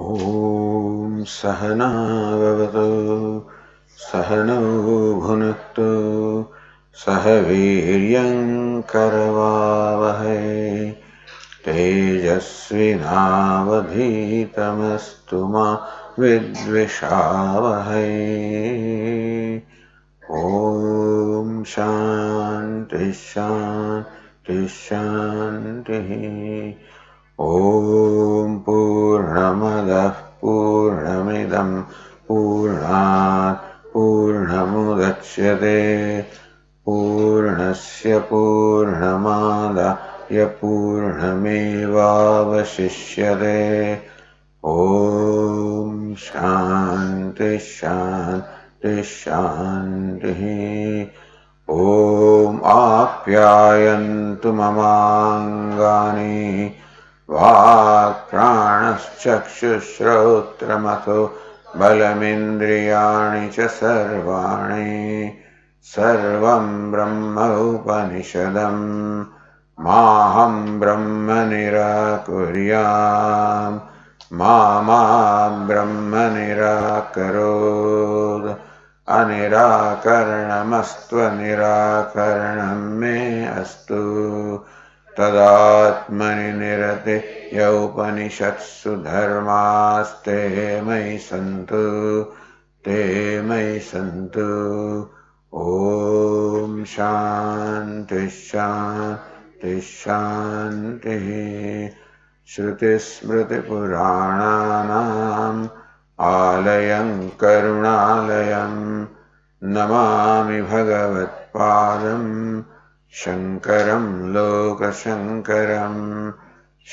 ॐ सहना भवतु सहनौ भुनक्तु सह वीर्यं करवावहै तेजस्विनावधीतमस्तु मा विद्विषावहै। ॐ शान्ति शान्ति शान्तिः। ॐ पूर्णमदः पूर्णमिदं पूर्णात् पूर्णमुदच्यते पूर्णस्य पूर्णमादाय पूर्णमेवावशिष्यते। ॐ शान्ति शान्ति शान्तिः। ॐ आप्यायन्तु ममाङ्गानि वाक्प्राणश्चक्षुश्रोत्रमथो बलमिन्द्रियाणि च सर्वाणि सर्वं ब्रह्म उपनिषदम् माहं ब्रह्म निराकुर्याम् मा ब्रह्म निराकरोत् अनिराकरणमस्त्वनिराकरणं मे अस्तु तदात्मनि निरते यौपनिषत्सु धर्मास्ते मयि सन्तु ते मयि सन्तु। ॐ शान्ति शान्ति शान्तिः। श्रुतिस्मृतिपुराणानाम् आलयं करुणालयं नमामि भगवत्पादं शङ्करं लोकशङ्करं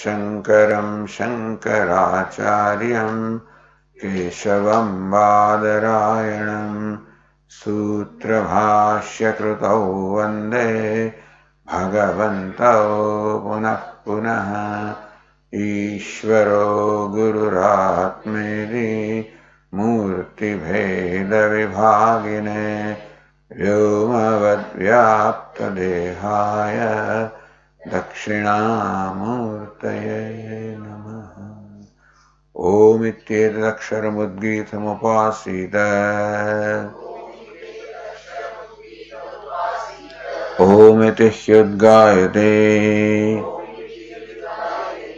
शङ्करं शङ्कराचार्यं केशवं बादरायणं सूत्रभाष्यकृतौ वन्दे भगवन्तौ पुनः पुनः। ईश्वरो गुरुरात्मेति मूर्तिभेदविभागिने व्योमवद्व्याप्तदेहाय दक्षिणामूर्तये नमः। ओमित्येतदक्षरमुद्गीतमुपासीत ओमिति ह्युद्गायते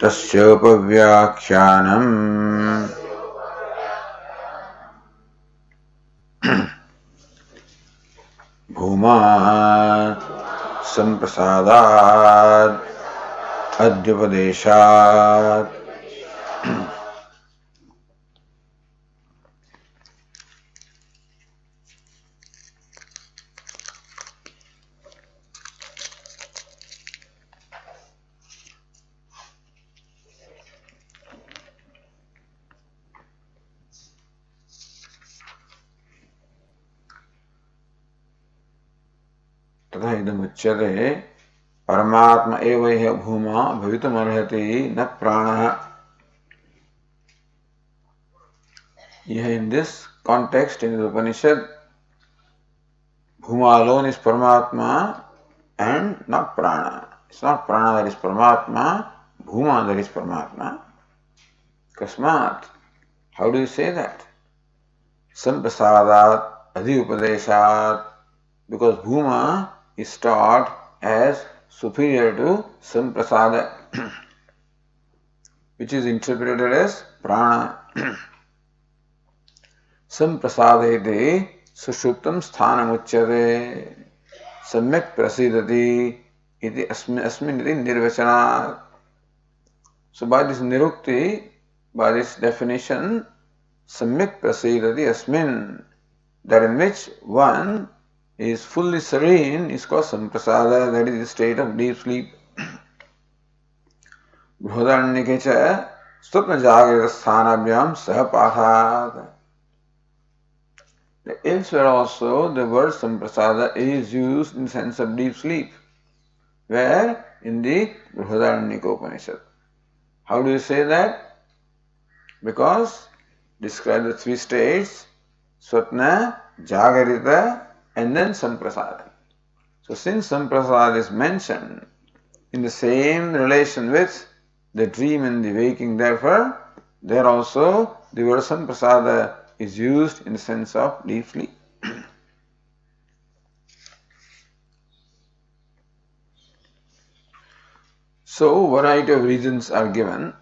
तस्योपव्याख्यानम् भूमा सम्प्रसादात् अद्युपदेशात्। तथा इदमुच्यते परमात्मा एव ह्य भूमा भवितुमर्हति न प्राणः। Here in this context in the Upanishad, Bhuma alone is Paramatma and not Prana. It's not Prana that is Paramatma, Bhuma that is Paramatma. Kasmat. How do you say that? Samprasadat, Adhi Upadeshat, because Bhuma is taught as superior to Samprasada, which is interpreted as Prana. Samprasadete sushuptam sthanam सम्यक् प्रसीदति इति अस्मिन् इति निर्वचनात्. So by this nirukti, by this definition, सम्यक् प्रसीदति अस्मिन्, that in which one is fully serene is called samprasada, that is the state of deep sleep. बृहदारण्यके च स्वप्न जागृत स्थानाभ्याम सह पाठात्. Elsewhere also the word samprasada is used in the sense of deep sleep. Where? In the Brihadaranyaka Upanishad. How do you say that? Because describe the three states. Swapna, Jagarita, and then Samprasada. So since Samprasada is mentioned in the same relation with the dream and the waking, therefore, there also the word Samprasada is used in the sense of deep sleep. So, variety of reasons are given.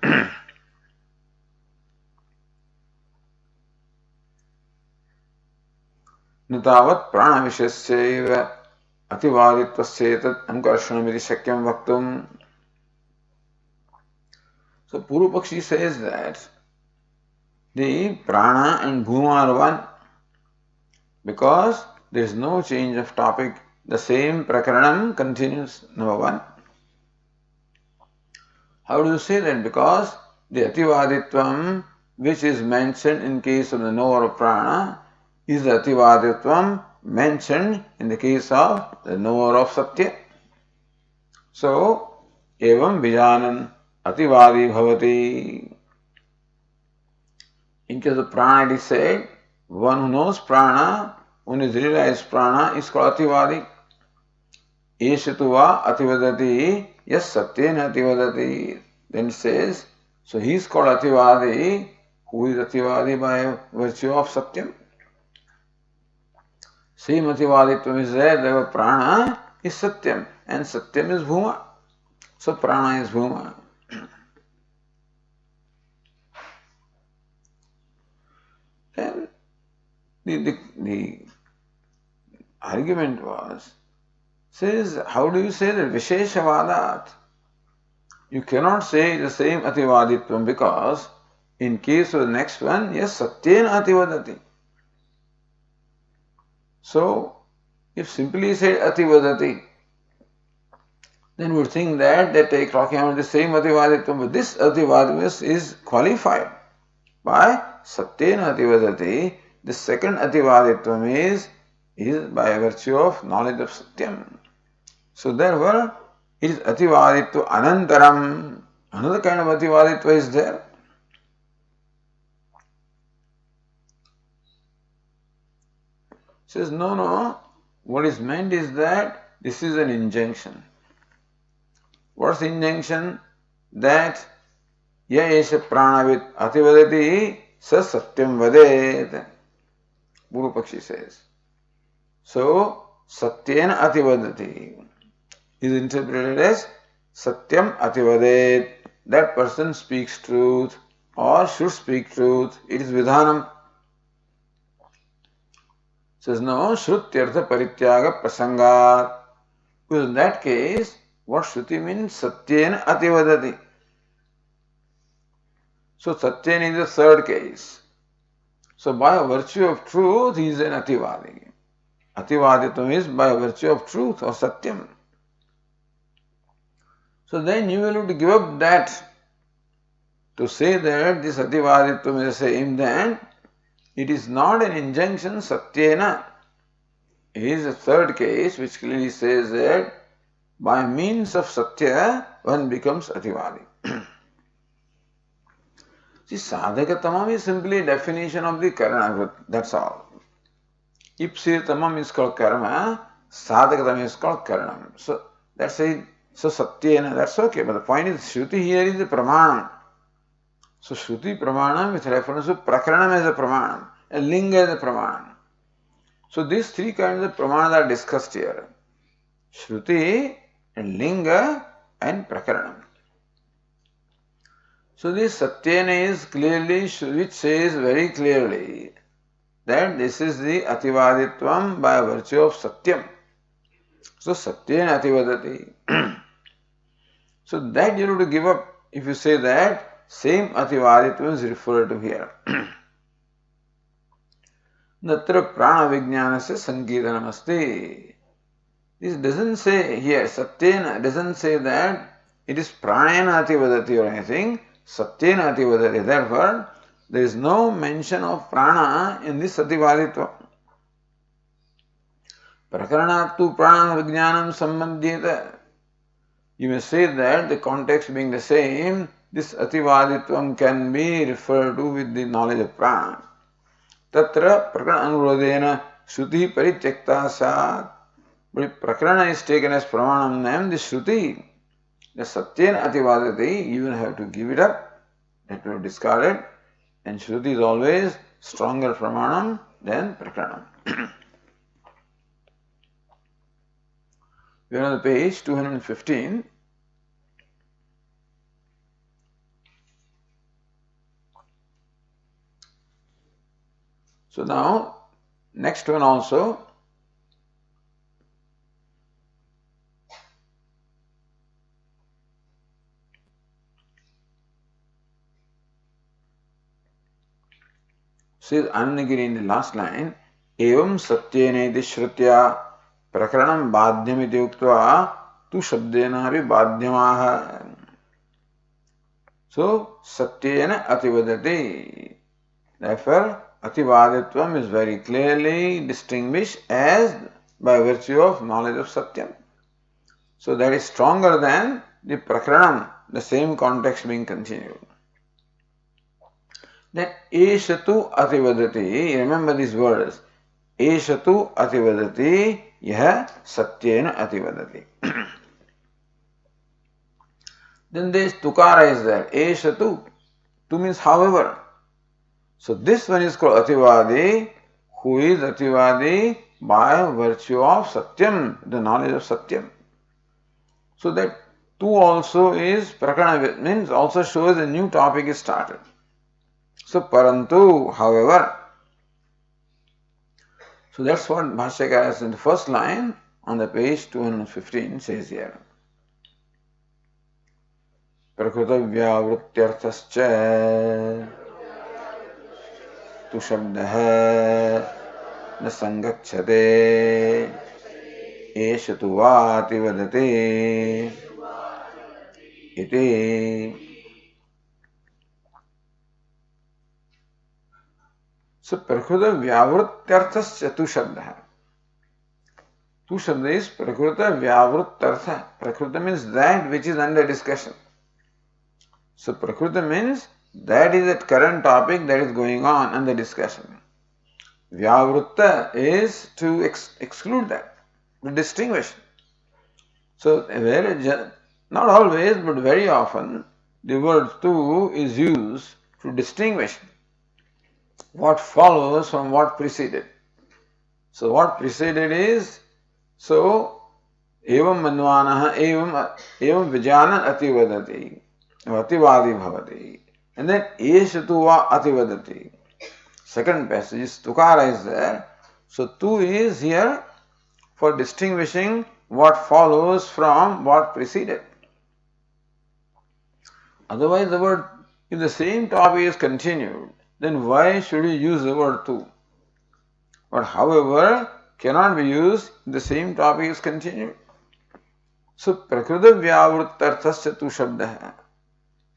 न तावत् प्राणविषयस्यैव अतिवादित्वस्येतत् अनुकर्षणमिति शक्यं वक्तुम्. So Purupakshi says that the prana and bhuma are one because there is no change of topic. The same prakaranam continues, number one. How do you say that? Because the ativaditvam which is mentioned in case of the knower of prana is the ativaditvam mentioned in the case of the knower of satya. So, evam vijanan ativadi bhavati. In case of prana, it is said, one who knows prana, one who realizes prana is called ativadi. Eshetu va ativadati, yes satyena ativadati. Then it says, so he is called ativadi, who is ativadi by virtue of satyam. Same ativaditvam is there, the prana is satyam, and satyam is bhuma. So prana is bhuma. And the argument was, says, how do you say that Visheshavadat? You cannot say the same ativaditvam because in case of the next one, yes, satyena ativadati. So, if simply said ativadati, then we would think that they are talking about the same ativaditvam, but this ativaditvam is qualified by satyena ativadati. The second ativaditvam is by virtue of knowledge of satyam. So therefore, it is ativaditva anantaram. Another kind of ativaditva is there. Says, no. What is meant is that this is an injunction. What's the injunction? That ya esha pranavit ativadati sa satyam vadet. Purupakshi says. So, satyena ativadati is interpreted as satyam ativadet. That person speaks truth or should speak truth. It is vidhanam. Says no, shrutyartha parityaga prasangat. Because in that case, what shruti means? Satyena ativadati. So satyena is the third case. So by virtue of truth, he is an ativadi. Ativaditam is by virtue of truth or satyam. So then you will have to give up that to say that this ativaditvam is the same. Then it is not an injunction satyena. It is a third case which clearly says that by means of satya one becomes ativadi. See, sadhakatamam is simply a definition of the karma. That's all. Ipsiritamam is called karma. Sadhakatamam is called karma. So that's it. So satyena, that's okay. But the point is, Shruti here is the pramanam. So Shruti pramanam with reference to prakaranam as a pramanam, and linga as a pramanam. So these three kinds of pramanas are discussed here. Shruti and linga and prakaranam. So this satyena is clearly, which says very clearly that this is the ativaditvam by virtue of satyam. So satyena ativadati. So that you have to give up if you say that same ativaditvam is referred to here. Natra prana vijnanasya sankirtanam asti. This doesn't say here, satyena doesn't say that it is pranayana ativadati or anything. Satyena ativadati. Therefore, there is no mention of prana in this ativaditva. Prakaranatu prana vijnanam sambandhyeta. You may say that the context being the same, this ativaditvam can be referred to with the knowledge of prana. Tatra prakana anurodhena shruti parityakta sat. But if prakana is taken as pramanam, then the shruti, the satyena ativadati, you will have to give it up, that will discard it, and shruti is always stronger pramanam than prakranam. We are on the page 215. So now, next one also. Says Anandagiri in the last line, Evam satyeneti shrutya prakranam badhyamiti uktva tu shabdenapi badhyamaha. So, satyena ativadati. Therefore, ativaditvam is very clearly distinguished as by virtue of knowledge of satyam. So, that is stronger than the prakranam, the same context being continued. That Eshatu ativadati, remember these words, Eshatu ativadati, yah satyena ativadati. Then this tukara is there, Eshatu, tu means however. So this one is called ativadi, who is ativadi by virtue of satyam, the knowledge of satyam. So that tu also is prakarana, means also shows a new topic is started. So parantu, however. So that's what Bhashyakara in the first line on the page 215 says here. Prakrutavyavrutyarthascha tu shabdah na sangacchate esha tu vati vadate iti. So, Prakruta Vyavrutyarthasya tu Shabda. Tu Shabda is Prakruta Vyavrutyartha. Prakruta means that which is under discussion. So, Prakruta means that is the current topic that is going on under discussion. Vyavrutta is to exclude that, to distinguish. So, not always, but very often, the word tu is used to distinguish what follows from what preceded. So what preceded is, so evam manvanaha evam vijana ativadati ativadi bhavati, and then esatu va ativadati. Second passage is tukara is there. So tu is here for distinguishing what follows from what preceded. Otherwise the word, if the same topic is continued, then why should we use the word tu? But however, cannot be used if the same topic is continued. So, prakruta vyavrittarthasya tu shabdah.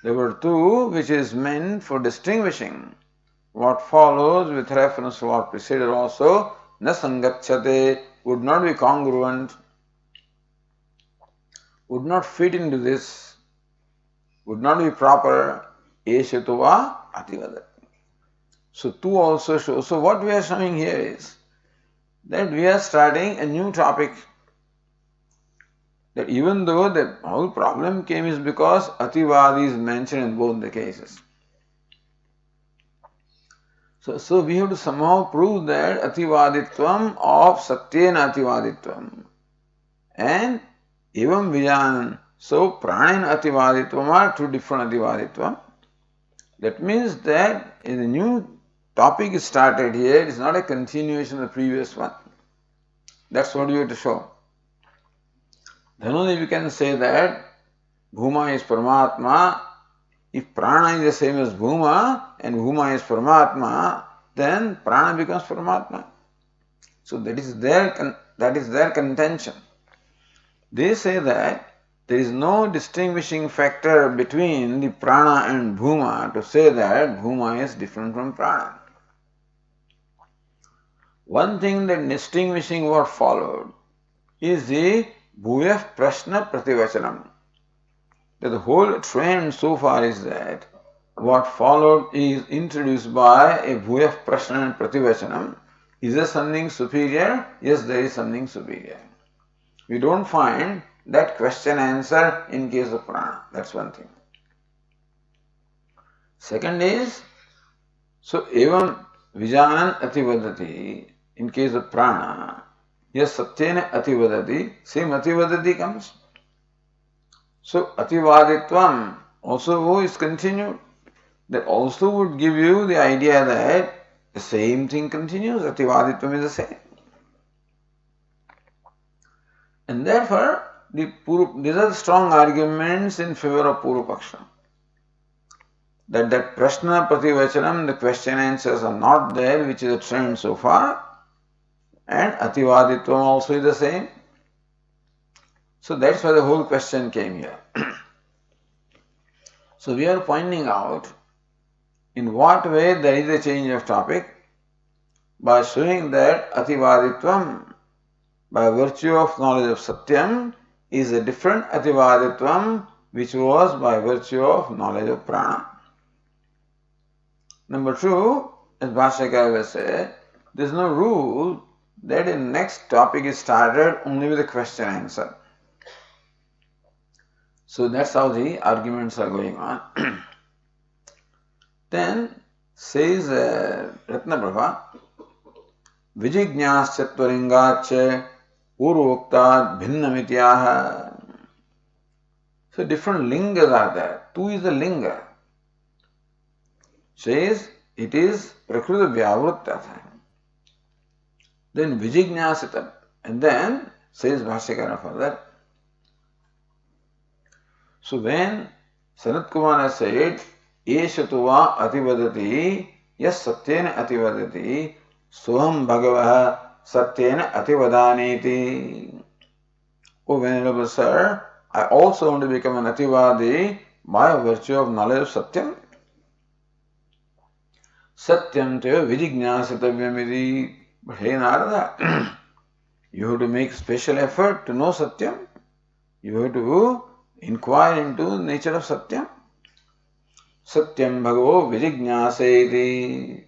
The word tu, which is meant for distinguishing what follows with reference to what preceded also, na sangacchate, would not be congruent, would not fit into this, would not be proper, eshetuva ativadat. So tu also shows. So what we are showing here is that we are starting a new topic. That even though the whole problem came is because ativadi is mentioned in both the cases. So we have to somehow prove that ativaditvam of satyena ativaditvam and evam vijanan. So prana and ativaditvam are two different ativaditvam. That means that in the new topic is started here, it is not a continuation of the previous one. That's what you have to show. Then only we can say that Bhuma is Paramatma. If Prana is the same as Bhuma and Bhuma is Paramatma, then Prana becomes Paramatma. So that is their contention. They say that there is no distinguishing factor between the Prana and Bhuma to say that Bhuma is different from Prana. One thing that distinguishing what followed is the Bhuyah Prashna Prativachanam. That the whole trend so far is that what followed is introduced by a Bhuyah Prashna and Prativachanam. Is there something superior? Yes, there is something superior. We don't find that question answer in case of prana. That's one thing. Second is, so evam vijanan ativadati, in case of prana, yes, satyena ativadati, same ativadati comes. So ativaditvam also is continued. That also would give you the idea that the same thing continues, ativaditvam is the same. And therefore, these are the strong arguments in favor of Purva-paksha. That prashna prativachanam, the question answers are not there, which is a trend so far, and ativaditvam also is the same. So that's why the whole question came here. So we are pointing out in what way there is a change of topic by showing that ativaditvam, by virtue of knowledge of Satyam, is a different ativaditvam which was by virtue of knowledge of prana. Number two, as Bhashyakara will say, there is no rule that the next topic is started only with a question answer. So that's how the arguments are going on. Then says Ratnaprabha, Vijignyasyattvalingacha Urvoktat Bhinnamityah. So different lingas are there. Two is the linga. Says it is Prakruta Vyavrutta. Then Vijignyasita. And then says Bhashyakara further. So when Sanat Kumara said, Eshatuva ativadati, yes satyena ativadati, soham bhagavah satyena ativadaniti. Oh Venerable Sir, I also want to become an ativadi by virtue of knowledge of Satyam. Satyam te vijignyasitavyamidi. But hey Narada, you have to make special effort to know Satyam. You have to inquire into the nature of Satyam. Satyam bhagavo vijignyaseti.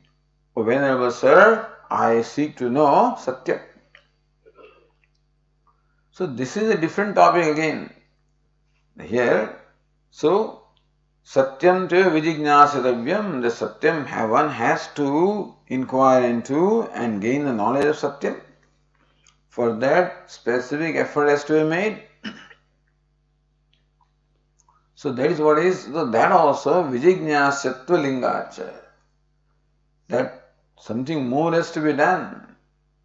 O Venerable Sir, I seek to know Satyam. So this is a different topic again. Here, so Satyam te vijignyasitavyam, the Satyam one has to inquire into and gain the knowledge of Satyam. For that, specific effort has to be made. So that is what is, so that also vijignyasyattva lingacha. That something more has to be done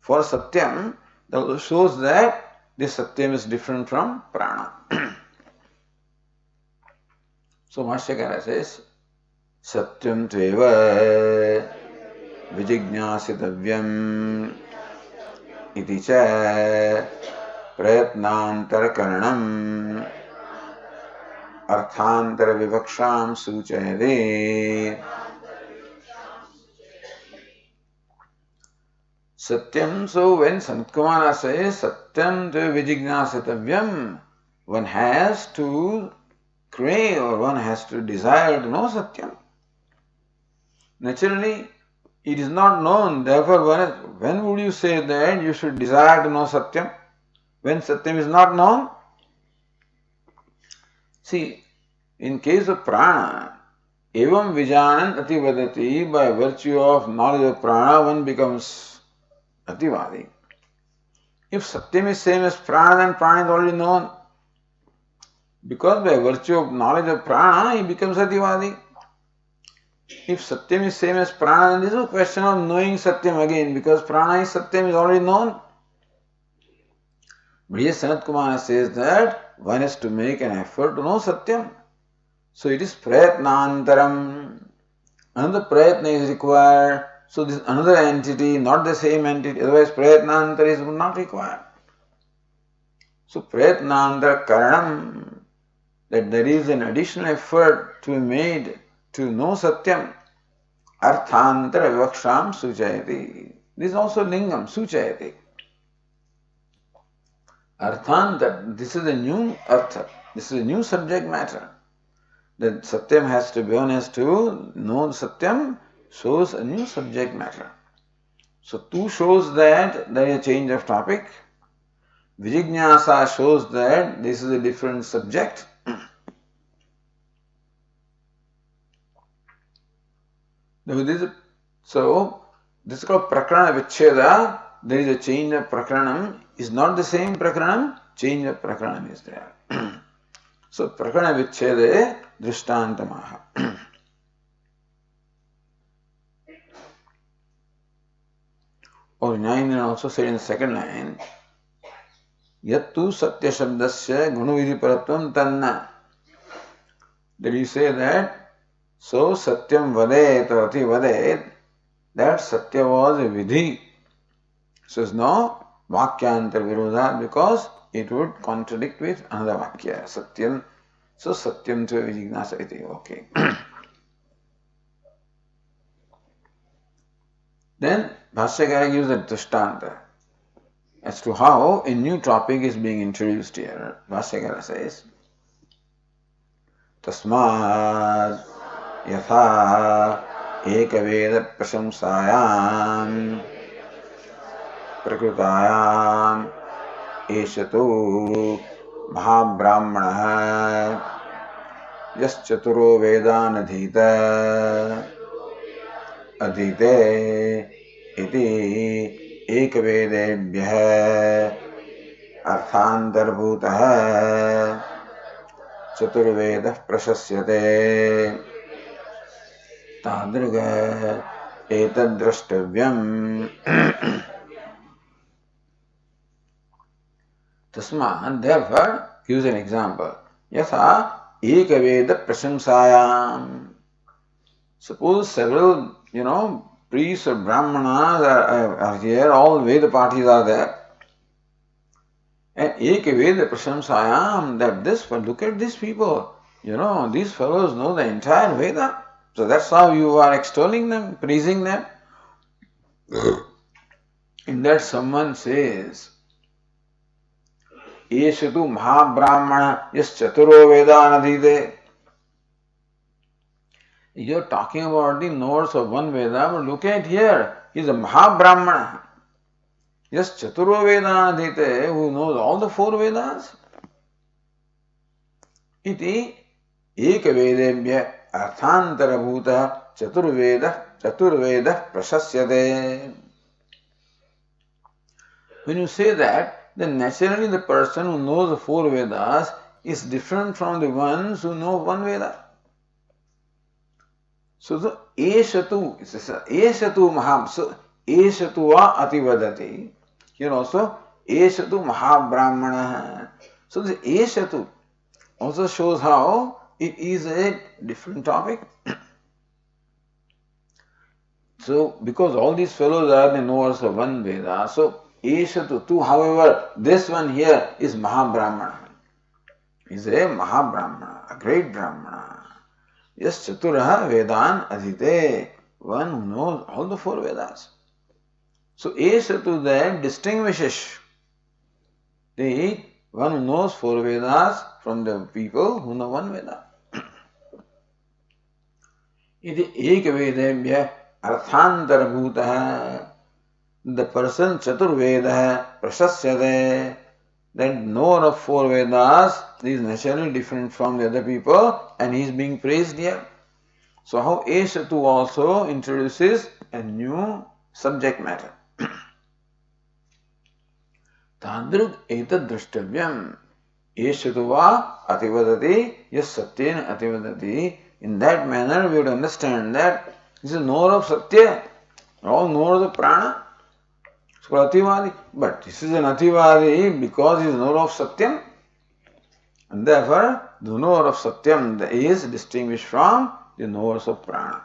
for Satyam. That also shows that this Satyam is different from prana. So Bhashyakara says, Satyam tveva vijignyasitavyam iti cha prayatnantarakaranam arthantara vivaksham suchayade. Satyam, so when Sanat Kumara says Satyam te vijignyasitavyam, one has to crave or one has to desire to know Satyam. Naturally, it is not known. Therefore, when would you say that you should desire to know Satyam? When Satyam is not known? See, in case of prana, evam vijanan ativadati, by virtue of knowledge of prana, one becomes ativadi. If Satyam is same as prana, then prana is already known. Because by virtue of knowledge of prana, he becomes ativadi. If Satyam is same as prana, then there is no question of knowing Satyam again, because prana is Satyam is already known. But here Sanat Kumara says that one has to make an effort to know Satyam. So it is prayatnantaram. Another prayatna is required. So this is another entity, not the same entity. Otherwise prayatnantara is not required. So prayatnantara karanam, that there is an additional effort to be made to know Satyam. Arthantara vivaksham suchayati. This is also lingam, suchayati. Arthantara, this is a new artha. This is a new subject matter. That Satyam has to be honest to know Satyam shows a new subject matter. So two shows that there is a change of topic. Vijignyasa shows that this is a different subject. So this is called Prakarana Vicheda. There is a change of Prakaranam. Is not the same Prakaranam, change of Prakaranam is there. So Prakarana Vichede Drishtantamaha. Or 9 and also said in the second line, Yattu Satya Shabdasya Gunavidhi Paratvam Tanna. Did you say that? So Satyam Vadet or Ati Vadet, that Satya was a Vidhi. So it's no Vakyantar Virodha because it would contradict with another Vakya. Satyam. So Satyam to Vijignasa iti. Okay. Then Bhashyakara gives a Drishtanta as to how a new topic is being introduced here. Bhashyakara says, Tasmad Yatha Ekaveda Prasamsayam Prakrutayam Eshato Mahabrahmana Yaschaturo Vedanadhita Adhite Iti Ekvedebhyah Arthantarabhutah Chaturvedah Prasasyate Tadriga Etaddrashtavyam. Tasman, therefore, gives an example. Yatha Ekaveda Prasamsayam. Suppose several, priests or brahmanas are here, all Veda parties are there. And Ekaveda Prasamsayam, that this, look at these people. These fellows know the entire Veda. So that's how you are extolling them, praising them. In that someone says, Eshatu Mahabrahmana Yas Chaturo Vedanadhite. You're talking about the knowers of one Veda, but look at here, he's a Mahabrahmana. Yes, Chaturo Vedanadhite, who knows all the 4 Vedas. Iti Ekavedebhya Arthantarabhuta Chaturveda Prasasyate. When you say that, then naturally the person who knows the 4 Vedas is different from the ones who know one Veda. So the Eshatu, it says Eshatu Mahab, so Eshatu va Ativadati. Here also Eshatu Mahabrahmana. So the Eshatu also shows how it is a different topic. So because all these fellows are the knowers of one Veda, so Eshatu tu, however, this one here is Mahabrahmana. Is a Mahabrahmana, a great Brahmana. Yes, Chaturaha Vedan Adhite, one who knows all the 4 Vedas. So Eshatu then distinguishes the one who knows 4 Vedas from the people who know one Veda. Iti Ekavedebhya Arthantarabhutah. The person Chaturveda Prasasyate, that knower of 4 Vedas is naturally different from the other people and he is being praised here. So how Eshatu also introduces a new subject matter. Tadrug etad drashtavyam Eshatu va ativadati yas satyena ativadati. In that manner we would understand that this is knower of Satya, all knowers of Prana. So Ativadi, but this is an Ativadi because he is knower of Satyam. And therefore, the knower of Satyam is distinguished from the knowers of Prana.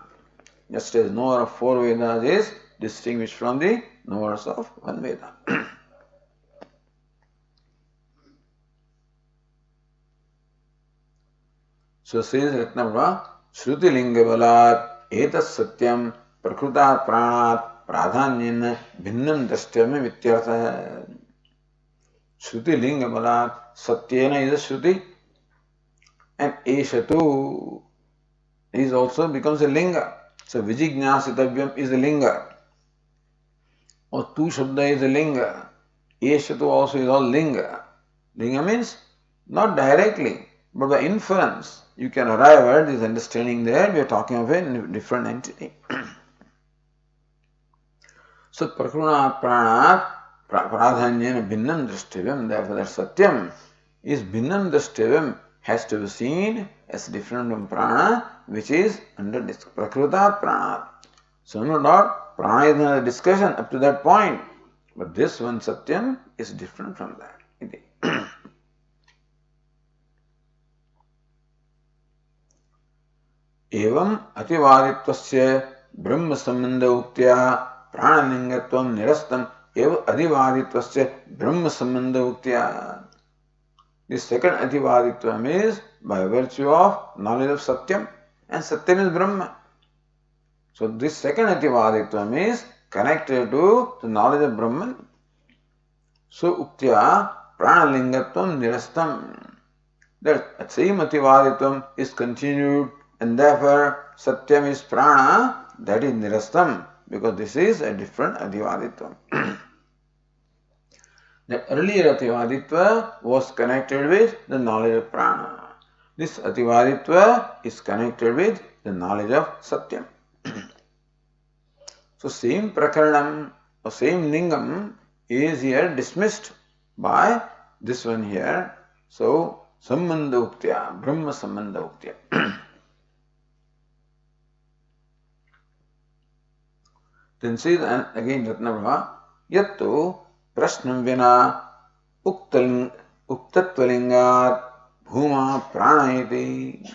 Just as knower of 4 Vedas is distinguished from the knowers of one Veda. So says Ratnavra, Shruti Linga Balat, Etas Satyam, Prakrutat Pranat, Pradhanyan, Bhinnam Drashtyam Vityartha. Shruti Linga Balat, Satyena is a Shruti, and Eshatu is also becomes a linga. So Vijijñāsitavyam is a linga. Or Tu Shabda is a linga. Eshatu also is all linga. Linga means not directly, but by inference. You can arrive at this understanding that we are talking of a different entity. So Prakrunat Pranat Pradhanyena Bhinnam Drashtivyam, therefore that Satyam is Bhinnam Drashtivyam, has to be seen as different from Prana, which is under Prakrutat Pranat. So no doubt, Prana is another discussion up to that point, but this one Satyam is different from that. एवं अतिवादित्वस्य ब्रह्म संबंध उक्त्या प्राणलिंगत्वं निरस्तम एवं अधिवादित्वस्य ब्रह्म संबंध उक्त्या. The second ativaditvam is by virtue of knowledge of Satyam, and Satyam is Brahma. So this second ativaditvam is connected to the knowledge of Brahman. So uktya pranalingatvam nirastam. That same ativaditvam is continued, and therefore Satyam is prana, that is nirastam, because this is a different ativaditvam. That earlier ativaditva was connected with the knowledge of prana. This ativaditva is connected with the knowledge of Satyam. So same prakaranam or same lingam is here dismissed by this one here. So sambandha uktya, brahma sambandha uktya. Then see again Ratnabhava, yattu prashnam vina uktatvalingat bhuma pranayati.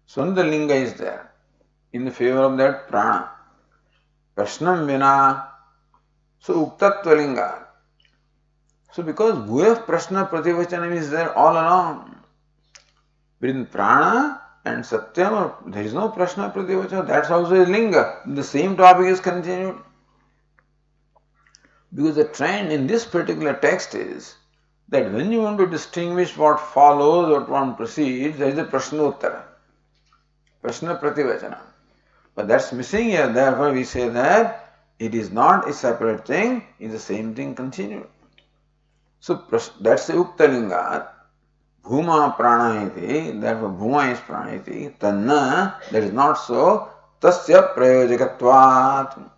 Swandalinga is there in the favor of that prana. Prashnam vina, so uktatvalingat. So because bhuya prashna prativachanam is there all along. Within prana and Satyam, there is no prashna prativachanam. That's also a linga. The same topic is continued. Because the trend in this particular text is that when you want to distinguish what follows or what one proceeds, there is a prashna uttara, prashna prativachanam. But that's missing here. Therefore, we say that it is not a separate thing, it is the same thing continued. So that's the uktalinga. Bhuma pranayati, therefore bhuma is pranayati. Tanna, that is not so. Tasya prayojakatvat.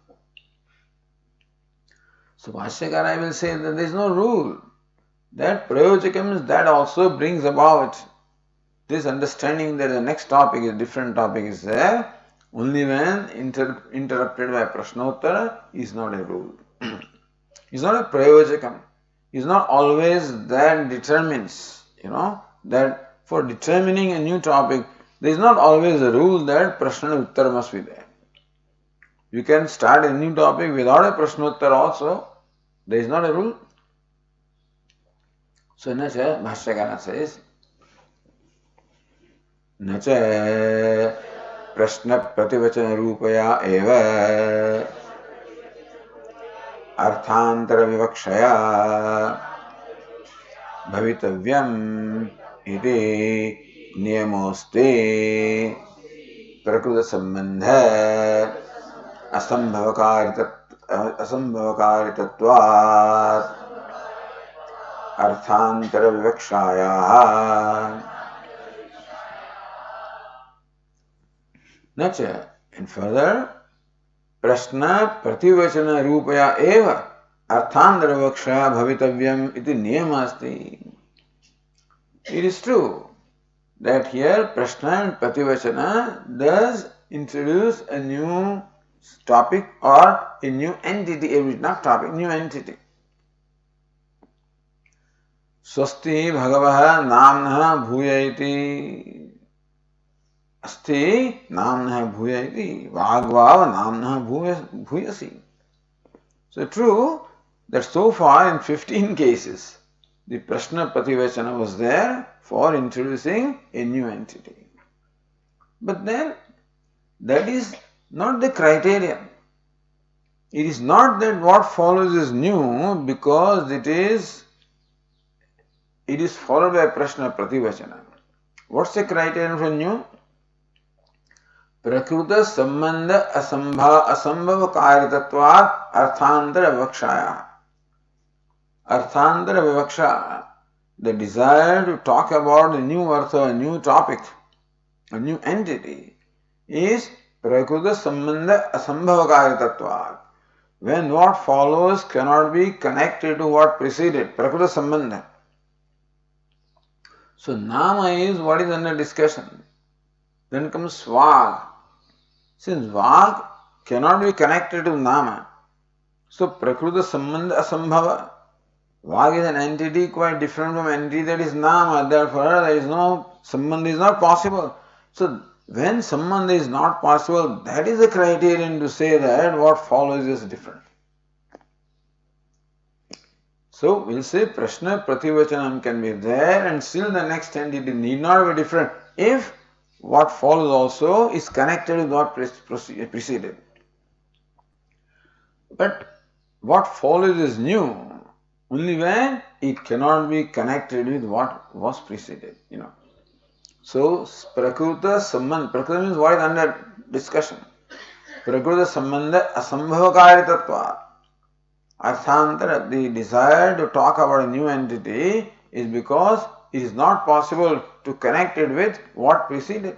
So Bhashyakara will say that there is no rule. That prayojakam is that also brings about this understanding that the next topic is different topic is there. Only when interrupted by prashnottara is not a rule. It's not a prayojakam. It's not always that determines, that for determining a new topic, there is not always a rule that prashna uttara must be there. You can start a new topic without a prashnottara also. There is not a rule. So Nacha, Bhashyakara says, Nacha prashna prativachana rupaya eva arthantara vivakshaya bhavitavyam iti niyamoste prakruta sambandha asambhavakaritatvat arthantara vivakshaya. Nacha, and further, prashna prativachana rupaya eva arthantara vivakshaya bhavitavyam iti niyamasti. It is true that here prashna and prativachana does introduce a new topic or a new entity, not topic, new entity. Swasti bhagavah namnah bhuya iti. Asti namnah bhuya iti. Vagvav namnah bhuyasi. So true that so far in 15 cases, the prashna prativachana was there for introducing a new entity. But then, that is not the criterion. It is not that what follows is new because it is followed by prashna prativachana. What's the criterion for new? प्रकृत संबंध असंभव कार्यतत्वात् अर्थांतर विवक्षाया. Arthandara Vivaksha, the desire to talk about a new artha, a new topic, a new entity, is Prakruta Sambandha Asambhavakari Tattva. When what follows cannot be connected to what preceded, Prakruta Sambandha. So Nama is what is under discussion. Then comes Vag. Since Vag cannot be connected to Nama, so Prakruta Sambandha Asambhava. Vag is an entity quite different from entity that is Nama, therefore there is no Sambandha is not possible. So when Sambandha is not possible, that is the criterion to say that what follows is different. So we'll say Prashna Prativachanam can be there and still the next entity need not be different if what follows also is connected with what preceded. But what follows is new only when it cannot be connected with what was preceded, So, Prakruta Sambandha, Prakruta means what is under discussion. Prakruta Sambandha Asambhavakari Tattva. Arthantara, the desire to talk about a new entity is because it is not possible to connect it with what preceded.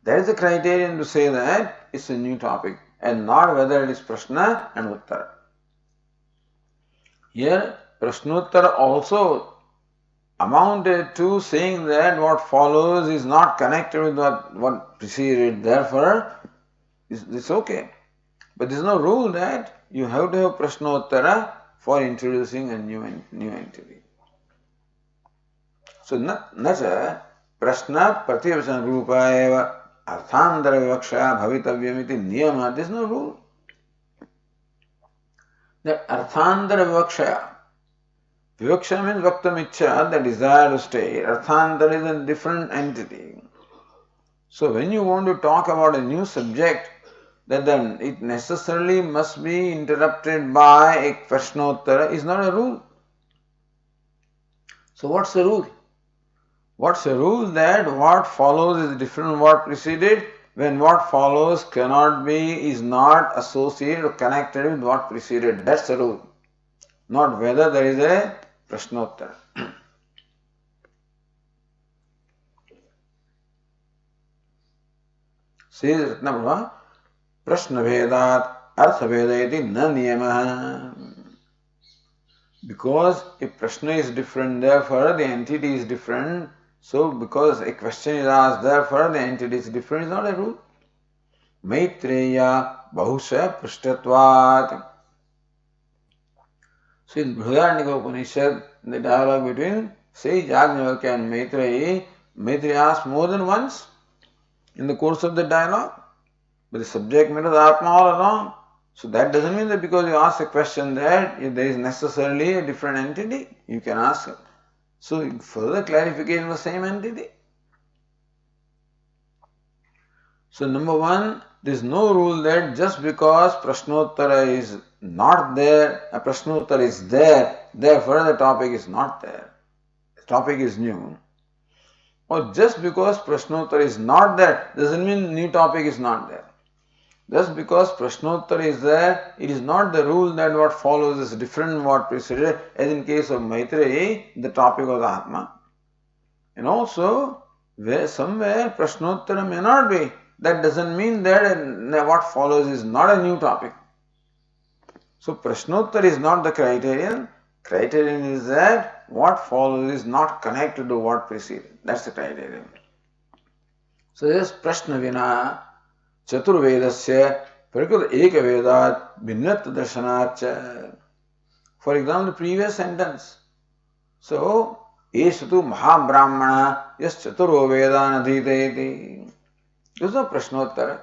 That is the criterion to say that it's a new topic and not whether it is Prashna and Uttara. Here, Prashnottara also amounted to saying that what follows is not connected with what preceded, therefore it's okay. But there is no rule that you have to have Prashnottara for introducing a new entity. So, nacha Prashna Prativacana Rupa eva Arthandara Vivaksha Bhavitavyam iti niyama. There is no rule. That Arthandara Vivaksha. Vivaksha means Vaktamicha, the desire to stay. Arthandara is a different entity. So when you want to talk about a new subject, then it necessarily must be interrupted by a Prashnottara is not a rule. So what's the rule? What's the rule? That what follows is different from what preceded when what follows is not associated or connected with what preceded. That's the rule. Not whether there is a Prashnottara. Says Ratnabhava, Prashna Vedat Artha Veda iti na niyama. Because if Prashna is different, therefore the entity is different. So because a question is asked, therefore the entity is different, is not a rule. Maitreya Bahusha Prishtatvat. So in Brihadaranyaka Upanishad, the dialogue between sage Yajnavalkya and Maitreya, Maitreya asked more than once in the course of the dialogue, but the subject matter is Atma all along. So that doesn't mean that because you ask a question that if there is necessarily a different entity, you can ask it. So further clarification of the same entity. So number one, there is no rule that just because Prashnottara is not there, a Prashnottara is there, therefore the topic is not there. The topic is new. Or just because Prashnottara is not there, doesn't mean new topic is not there. Just because Prashnottara is there, it is not the rule that what follows is different from what preceded, as in case of Maitreya, the topic was Atma. And also, somewhere Prashnottara may not be. That doesn't mean that what follows is not a new topic. So Prashnottara is not the criterion. Criterion is that what follows is not connected to what preceded. That's the criterion. So this Prashna Vina Chaturvedasya Prakruta Eka Vedat Bhinnat Darshanarcha. For example, the previous sentence. So, Esatu Mahabrahmana Yas Chaturo Vedan Adhitayati. This is a Prashnottara.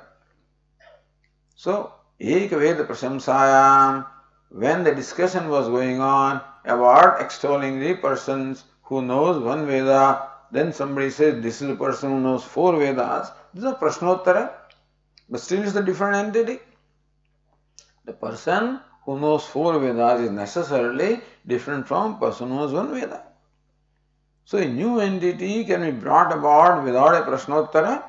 So, Eka Veda Prasamsayam, when the discussion was going on about extolling the persons who knows one Veda, then somebody says this is a person who knows 4 Vedas. This is a Prashnottara. But still it's a different entity. The person who knows 4 Vedas is necessarily different from a person who knows 1 Veda. So a new entity can be brought about without a Prashnottara.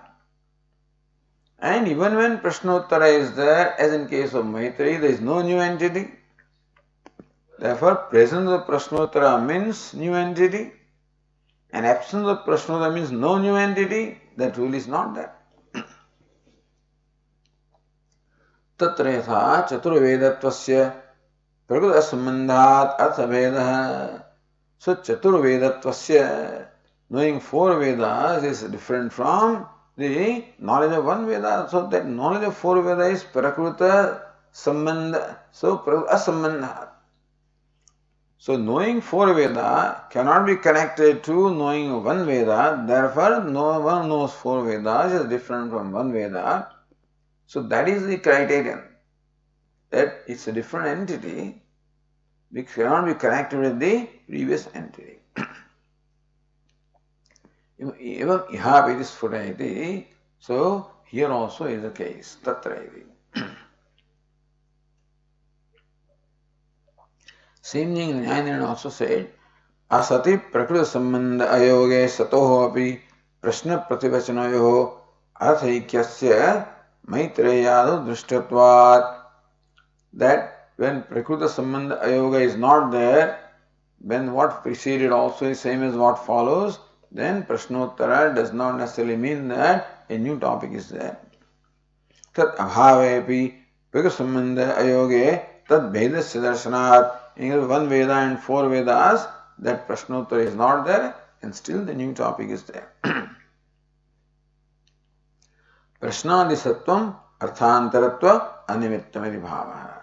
And even when Prashnottara is there, as in case of Maitreyi, there is no new entity. Therefore, presence of Prashnottara means new entity, and absence of Prashnottara means no new entity. That rule is not there. तत्र यथा चतुर्वेदत्वस्य प्रकृतसम्बन्धात् अर्थभेदः. So Chaturvedatvasya, knowing four Vedas is different from the knowledge of one Veda. So that knowledge of four Vedas is Prakruta Sambandha. So Asambandha. So knowing four Veda cannot be connected to knowing one Veda. Therefore, no one knows four Vedas is different from one Veda. So that is the criterion. That it's a different entity. Which cannot be connected with the previous entity. Evam ihapi sphurayati. So here also is the case. Tatra iti. Same thing Nyayanirana also said. Asati prakriti sambandha ayoge satoho api prashna prativachanayoho arthaikyasya maitreyado drishtatvat. That when Prakruta Sambandha Ayoga is not there, when what preceded also is same as what follows, then Prashnottara does not necessarily mean that a new topic is there. Tat abhavepi Prakruta Sambandha Ayoge tat Vedasya darshanat. In one Veda and four Vedas, that Prashnottara is not there, and still the new topic is there. Prashnadi sattvam arthantaratva animittamiti bhava.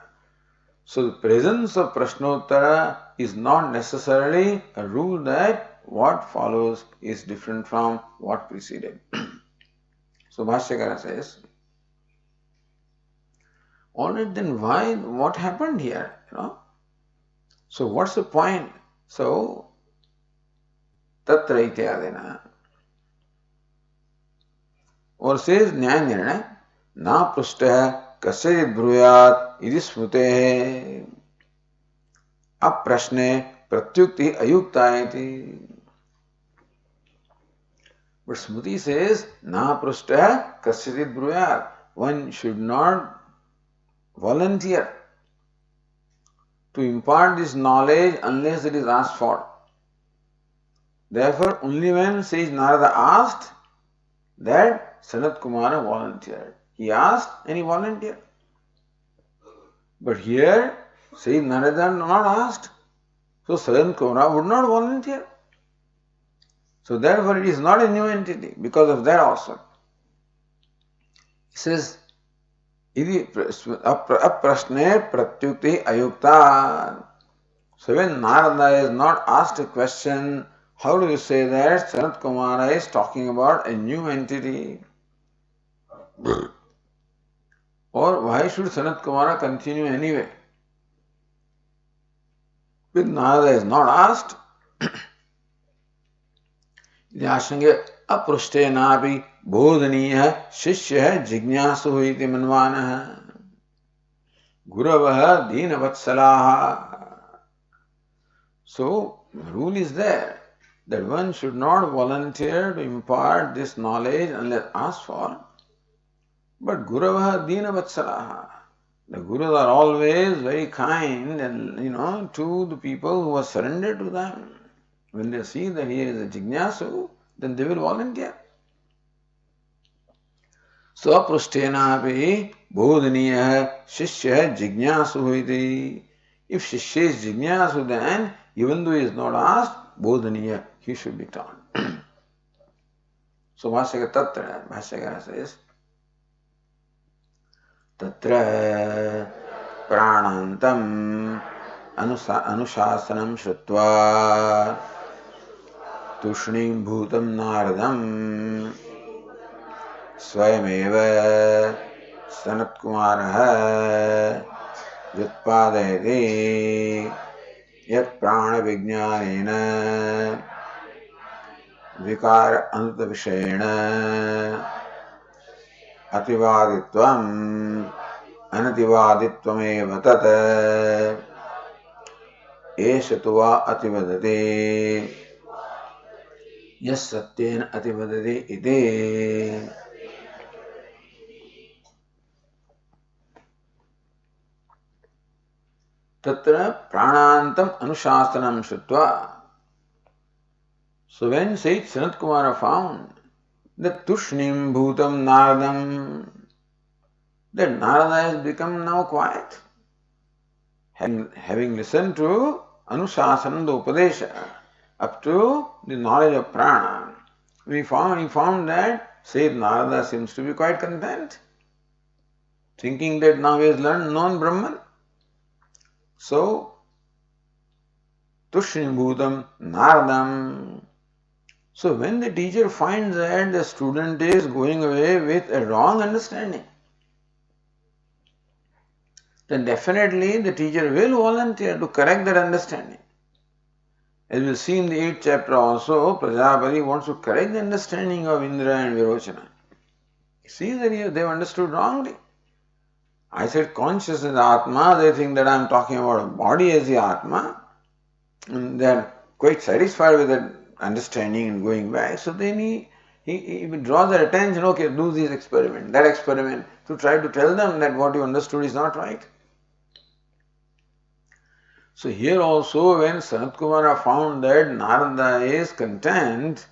So the presence of Prashnottara is not necessarily a rule that what follows is different from what preceded. So Bhashyakara says, alright, then why, what happened here? So what's the point? So Tatra ityadena. Or says Nyayanirana, na prushtah कस्यचित् ब्रूयात् इति स्मृतेः अप्रश्ने प्रत्युक्ति अयुक्ता इति. But Smriti says, na prushtah kasyachit bruyat. One should not volunteer to impart this knowledge unless it is asked for. Therefore, only when Sage Narada asked, that Sanat Kumara volunteered. He asked and he volunteered. But here, Sage Narada not asked. So Sanat Kumara would not volunteer. So therefore it is not a new entity because of that also. He says, aprashne pratyukti ayukta. So when Narada is not asked a question, how do you say that Sanat Kumara is talking about a new entity? Or why should Sanat Kumara continue anyway? When Narada is not asked, Yashange aprushtenapi bodhaniya shishya jignasu iti manvanaha guravaha deenavatsalaha. So, the rule is there that one should not volunteer to impart this knowledge unless asked for. But Guravaha deenavatsalaha. The Gurus are always very kind and, to the people who are surrendered to them. When they see that he is a jignasu, then they will volunteer. So, aprushtenapi bodhaniya shishya jignasu iti. If shishya is jignasu, then even though he is not asked, bodhaniya, he should be taught. So, Bhashyakara says, Tatra pranantam anusasanam shrutva tushnim bhutam naradam swayameva Sanat Kumaraha vyutpadayati yat prana vijnanena vikara anutta vishayena ativaditvam anativaditvamev tat eshatva ativadati yas satyena ativadati iti. Tatra pranantam anushasana shutva. So when Saint Sanat Kumara found that Tushnim Bhutam Naradam, that Narada has become now quiet, having listened to Anushasana, the Upadesha, up to the knowledge of prana, he found that Saint Narada seems to be quite content, thinking that now he has known Brahman. So, Tushnim Bhutam Naradam. So when the teacher finds that the student is going away with a wrong understanding, then definitely the teacher will volunteer to correct that understanding. As we'll see in the 8th chapter also, Prajapati wants to correct the understanding of Indra and Virochana. He sees that they've understood wrongly. I said consciousness is Atma, they think that I'm talking about a body as the Atma, and they're quite satisfied with that understanding and going back. So then he draws their attention, okay, do this experiment, that experiment, to try to tell them that what you understood is not right. So here also when Sanat Kumara found that Narada is content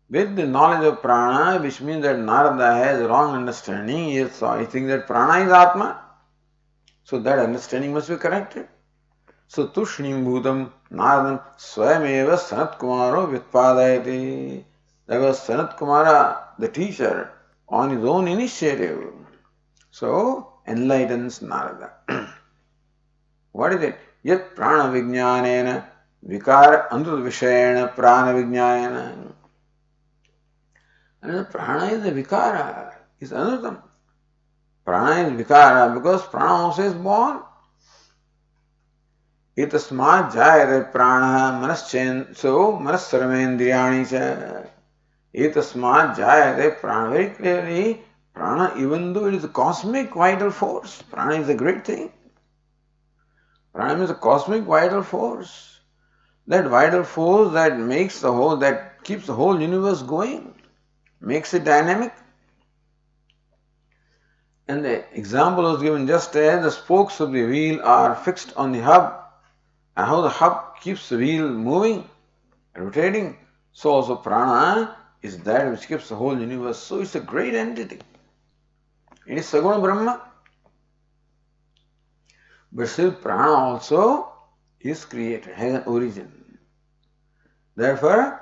with the knowledge of prana, which means that Narada has wrong understanding, he thinks that prana is Atma, so that understanding must be corrected. So Tushnim Bhutam Naradam Swayameva Sanat Kumaro Vitpadayati. That was Sanat Kumara, the teacher, on his own initiative. So enlightens Narada. What is it? Yat prana vijnanena vikara andur vishayana prana vijnanena. And prana is the vikara, is anurtam. Prana is vikara because prana also is born. Itasmat jayate prana manaschen, so manassarvendriyani cha. Itasmat jayate prana. Very clearly, prana, even though it is a cosmic vital force, prana is a great thing. Prana is a cosmic vital force. That vital force that makes the whole, that keeps the whole universe going, makes it dynamic. And the example was given just as the spokes of the wheel are fixed on the hub, and how the hub keeps the wheel moving, rotating. So also prana is that which keeps the whole universe. So it's a great entity. It is Saguna Brahma. But still prana also is created, has an origin. Therefore,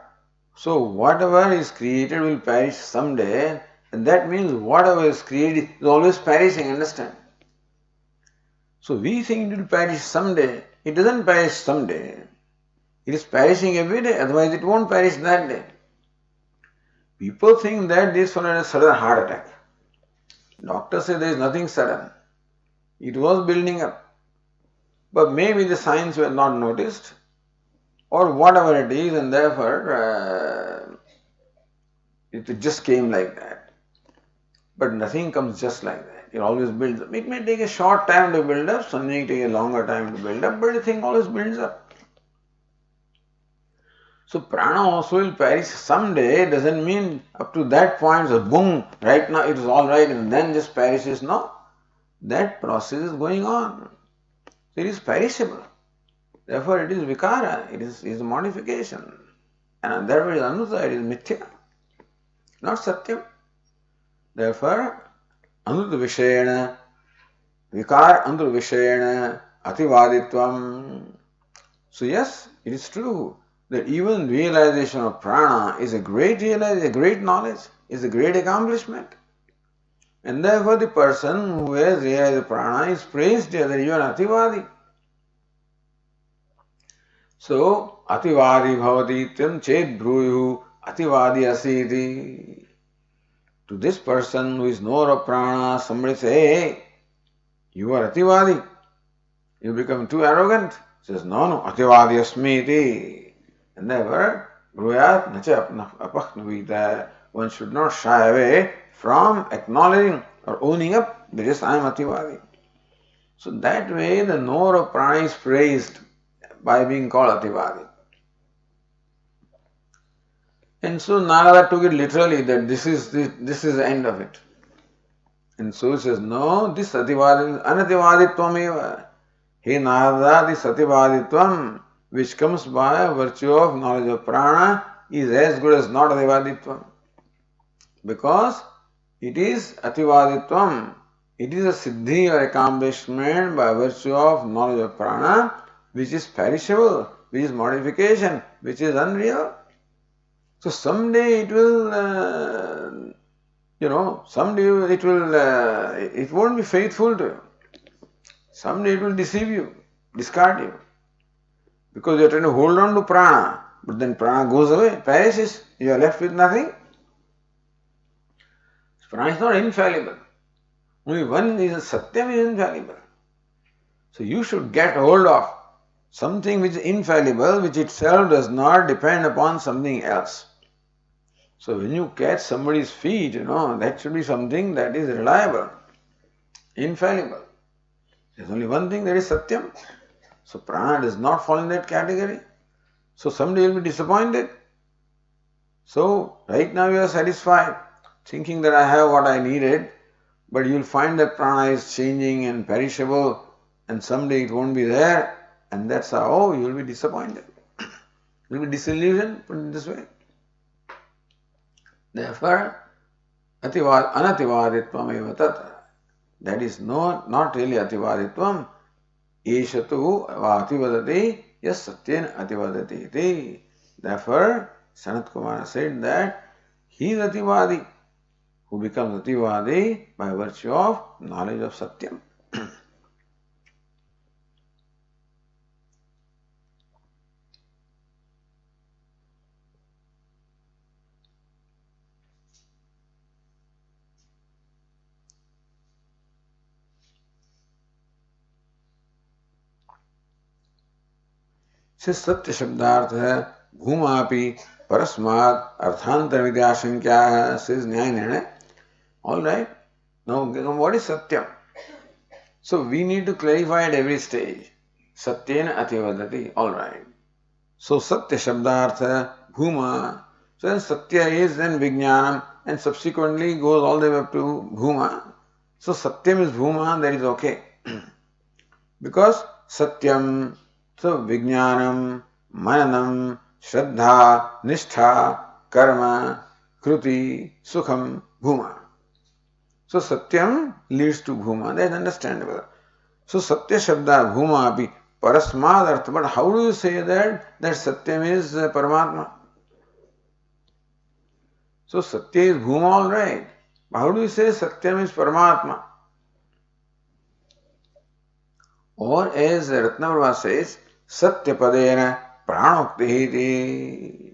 so whatever is created will perish someday, and that means whatever is created is always perishing, understand? So we think it will perish someday. It doesn't perish someday. It is perishing every day, otherwise it won't perish that day. People think that this one had a sudden heart attack. Doctors say there is nothing sudden. It was building up. But maybe the signs were not noticed, or whatever it is, and therefore it just came like that. But nothing comes just like that. It always builds up. It may take a short time to build up, some may take a longer time to build up, but the thing always builds up. So prana also will perish someday, doesn't mean up to that point, so boom, right now it is all right and then just perishes. No, that process is going on. It is perishable. Therefore it is vikara, it is a modification. And therefore it is anuta, it is mithya, not satyam. Therefore, anuta vishayana, vikar anuta vishayana, ativaditvam. So yes, it is true that even realization of prana is a great realization, a great knowledge, is a great accomplishment. And therefore the person who has realized prana is praised here that you are ativadi. So, ativadi bhavati ityam ched bhruyuhu ativadi asiti. To this person who is knower of prana, somebody say, hey, you are ativadi. You become too arrogant. He says, no, ativadi asmiti. And therefore, bruyat nacha apaknavita. One should not shy away from acknowledging or owning up that yes, I am ativadi. So that way the knower of prana is praised by being called ativadi. And so Narada took it literally that this is the end of it. And so he says, no, this ativadi is anativaditvam eva. He Narada, the Satyavaditvam, which comes by virtue of knowledge of prana, is as good as not Ativaditvam. Because it is Ativaditvam. It is a siddhi or accomplishment by virtue of knowledge of prana, which is perishable, which is modification, which is unreal. So someday it will, someday it won't be faithful to you. Someday it will deceive you, discard you. Because you are trying to hold on to prana, but then prana goes away, perishes, you are left with nothing. Prana is not infallible. Only one is Satyam is infallible. So you should get hold of something which is infallible, which itself does not depend upon something else. So when you catch somebody's feet, that should be something that is reliable, infallible. There's only one thing, that is Satyam. So prana does not fall in that category. So someday you'll be disappointed. So right now you are satisfied, thinking that I have what I needed, but you'll find that prana is changing and perishable, and someday it won't be there, and that's how you'll be disappointed. You'll be disillusioned, put it this way. Therefore, anativaditvam eva tatra. That is not really ativaditvam. Eshatu ativadati yas satyen ativadati iti. Therefore, Sanat Kumara said that he is ativadi, who becomes ativadi by virtue of knowledge of Satyam. से सत्य शब्दार्थ है भूमापि परस्मात् अर्थांतर विद्याशंक्या है says न्याय निर्णय. All right. Now, what is Satyam? So we need to clarify at every stage. Satyena ativadati. All right. So Satya Shabdartha, Bhuma. So then Satya is then Vijnanam and subsequently goes all the way up to Bhuma. So Satyam is Bhuma, that is okay. Because Satyam, so Vijnanam, Mananam, Shraddha, Nishtha, Karma, Kruti, Sukham, Bhuma. So Satyam leads to Bhuma, that is understandable. So Satya Shabda Bhuma api Parasmad Artha. But how do you say that Satyam is Paramatma? So Satya is Bhuma, all right. But how do you say Satyam is Paramatma? Or as Ratnaprabha says, Satyapadena Pranokti.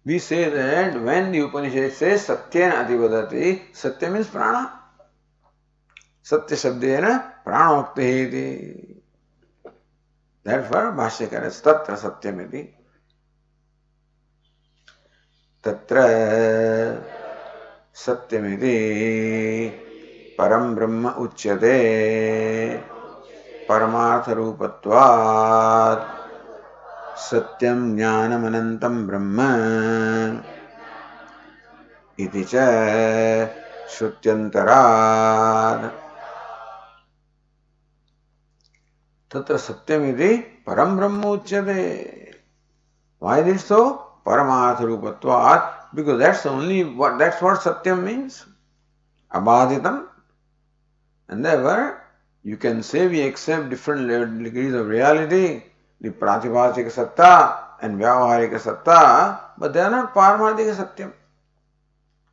We say that when the Upanishad says Satyena Adivadati, Satya means Prana. Satya Shabdena Pranokti. Therefore, Bhashyakara is Tatra Satyamiti. Tatra Satyamiti Param Brahma Uchyate Paramartha Rupatvat Satyam Jnanam Anantam Brahma Iti Cha Shrutyantarad. Tatra Satyamiti Param Brahma Uchyate. Why is it so? Paramartha Rupatvat. Because that's what Satyam means. Abhaditam. And therefore, you can say we accept different degrees of reality, the Pratibhasika Satta and Vyavaharika Satta, but they are not Paramarthika Satyam.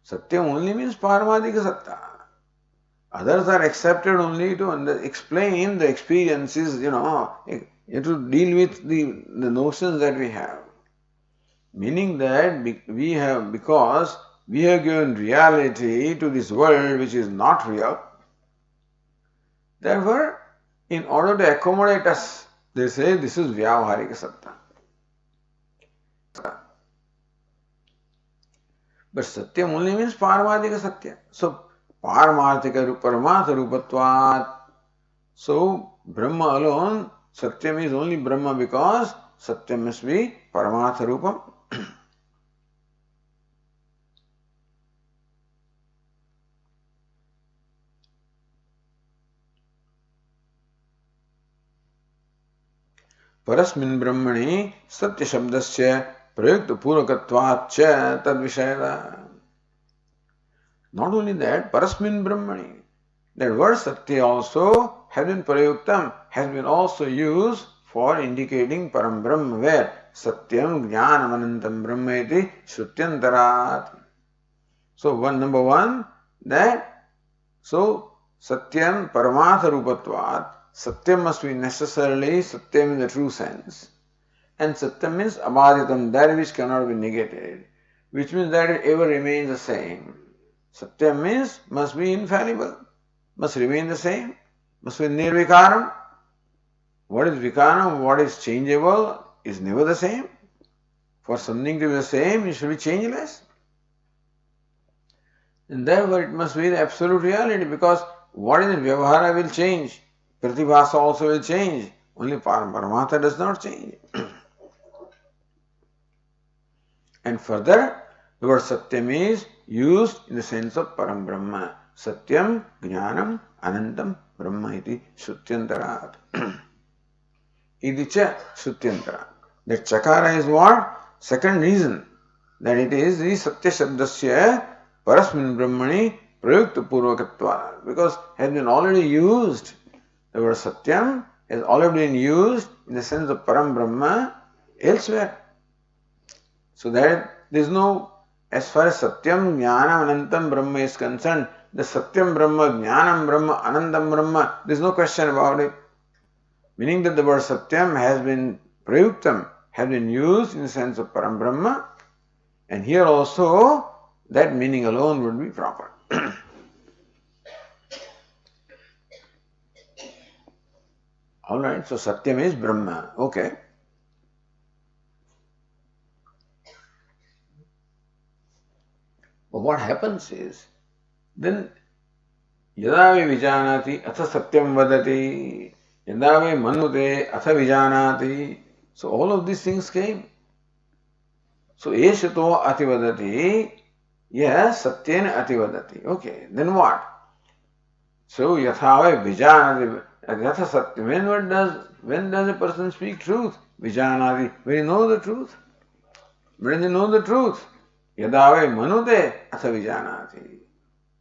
Satyam only means Paramarthika Satta. Others are accepted only to explain the experiences, you have to deal with the notions that we have. Meaning that because we have given reality to this world which is not real, therefore, in order to accommodate us, they say this is Vyavaharika Satta. But Satyam only means Paramarthika Satya. So, Paramarthika Paramartha Rupatvat. So, Brahma alone, Satyam is only Brahma because Satyam must be Paramartha Rupam. परस्मिन् ब्रह्मणि सत्य शब्दस्य प्रयुक्त पूर्वकत्वाच्च तद विषयः. Not only that, parasmin brahmani, that word satya also has been prayuktam, has been also used for indicating param brahma, where satyam jnanam anantam brahma iti shrutyantarat. So number one, that so satyam paramatha rupatvat, satyam must be necessarily satyam in the true sense, and satyam means abaditam, that which cannot be negated, which means that it ever remains the same. Satyam means must be infallible, must remain the same, must be nirvikaram. What is vikaram, what is changeable is never the same. For something to be the same, it should be changeless. And therefore it must be the absolute reality, because what is in Vyavahara will change, Pratibhasa also will change, only Paramatma does not change. And further, the word Satyam is used in the sense of Param Brahma. Satyam, Jnanam, Anantam, Brahma iti Shutyantara. Iti cha Shutyantara. That Chakara is what? Second reason. That it is the Satya Shabdasya Parasmin Brahmani Prayukta Purvakatva. Because has been already used. The word Satyam has already been used in the sense of Param Brahma elsewhere. So that there is no, as far as Satyam, Jnanam, Anantam Brahma is concerned, the Satyam Brahma, Jnanam Brahma, Anantam Brahma, there is no question about it. Meaning that the word Satyam has been Prayuktam, has been used in the sense of Param Brahma, and here also that meaning alone would be proper. Alright, so Satyam is Brahma. Okay. But what happens is, then यदा वे विजानाति अथ सत्यम वदति, यदा वे मनुते अथ विजानाति. So all of these things came. So eshato ativadati, yes, satyena ativadati. Okay, then what? So yatha ve vijanati, yatha satyam. When does a person speak truth? Vijanati, when he knows the truth. When he knows the truth. Yada ve manute ath vijanati.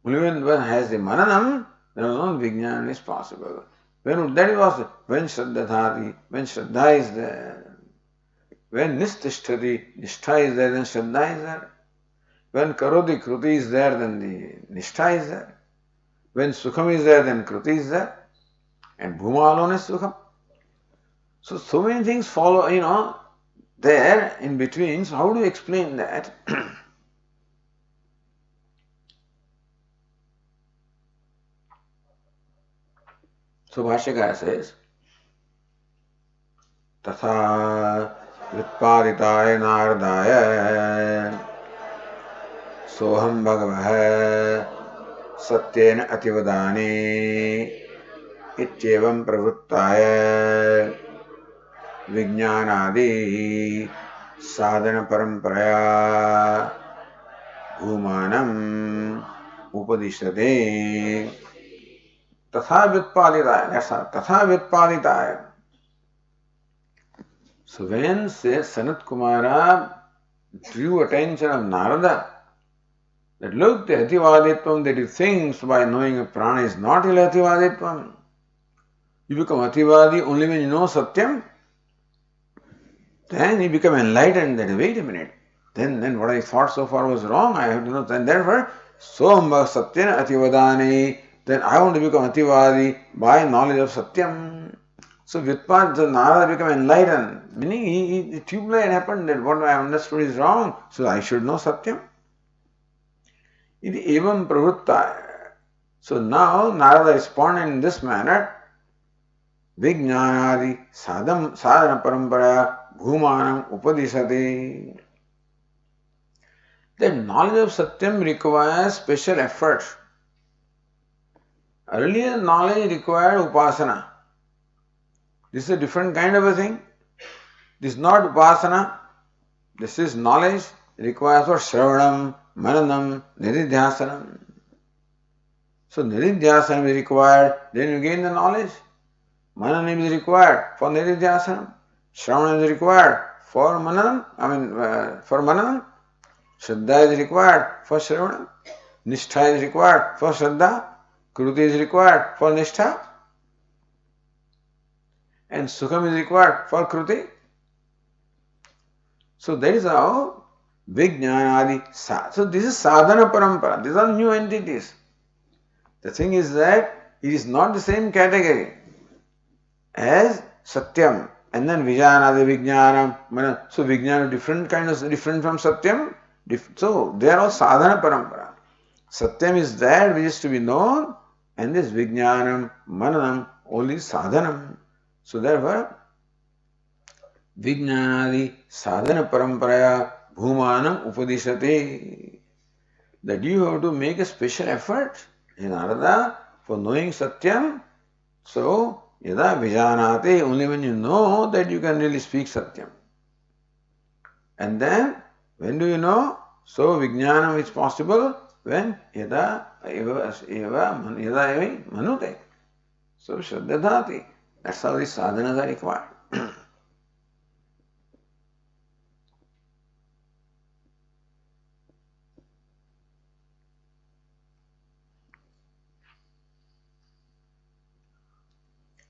Only when one has the mananam, then alone vijnana is possible. When that was when Shraddhadhati, when Shraddha is there. When Nistishtati, Nishtha is there, then Shraddha is there. When Karoti, Kruti is there, then the Nishtha is there. When Sukham is there, then Kruti is there. And Bhuma alone is Sukham. So many things follow, there in between. So how do you explain that? So Bhashyakara says, Tatha Vitpaditaya Nardaya Soham Bhagavah Satyena Ativadani Ityevam Pravruttaya Vijnanadi Sadhana Paramparaya Bhumanam Upadishade Tatha Vyutpaditaya. That's how. Tatha Vyutpaditaya. So when Sanat Kumara drew attention of Narada, that look, the Ativaditvam that he thinks by knowing a prana is not il Ativaditvam. You become Ativadi only when you know Satyam. Then you become enlightened that wait a minute. Then what I thought so far was wrong. I have to know. And therefore, Sohamba Satyena Ativadani. Then I want to become Ativadi by knowledge of Satyam. So Vyutpad, Narada become enlightened. Meaning the tube-light happened that what I understood is wrong. So I should know Satyam. Iti evam pravruttaya. So now Narada responded in this manner. Vijnanadi sadhana parampara bhumanam upadishati. The knowledge of Satyam requires special effort. Earlier knowledge required upasana. This is a different kind of a thing. This is not upasana. This is knowledge. It requires for shravanam, mananam, nididhyasanam. So nididhyasanam is required, then you gain the knowledge. Mananam is required for nididhyasanam. Shravana is required for Mananam, for Mananam. Shraddha is required for Shravana. Nishtha is required for Shraddha. Kruti is required for Nishtha. And Sukham is required for Kruti. So that is how Vijnanadi. So this is sadhana parampara. These are new entities. The thing is that it is not the same category as Satyam. And then Vijanadi, Vijnanam. So Vijnana different from Satyam. So they are all sadhana parampara. Satyam is that which is to be known, and this Vijnanam, Mananam, only sadhanam. So therefore, Vijnanadi sadhana paramparaya bhumanam upadishati. That you have to make a special effort in Narada for knowing Satyam. So, yada vijanati, only when you know that you can really speak Satyam. And then, when do you know? So, Vijnanam is possible when yada manute. So, Shraddhadhati. That's how these sadhanas are required.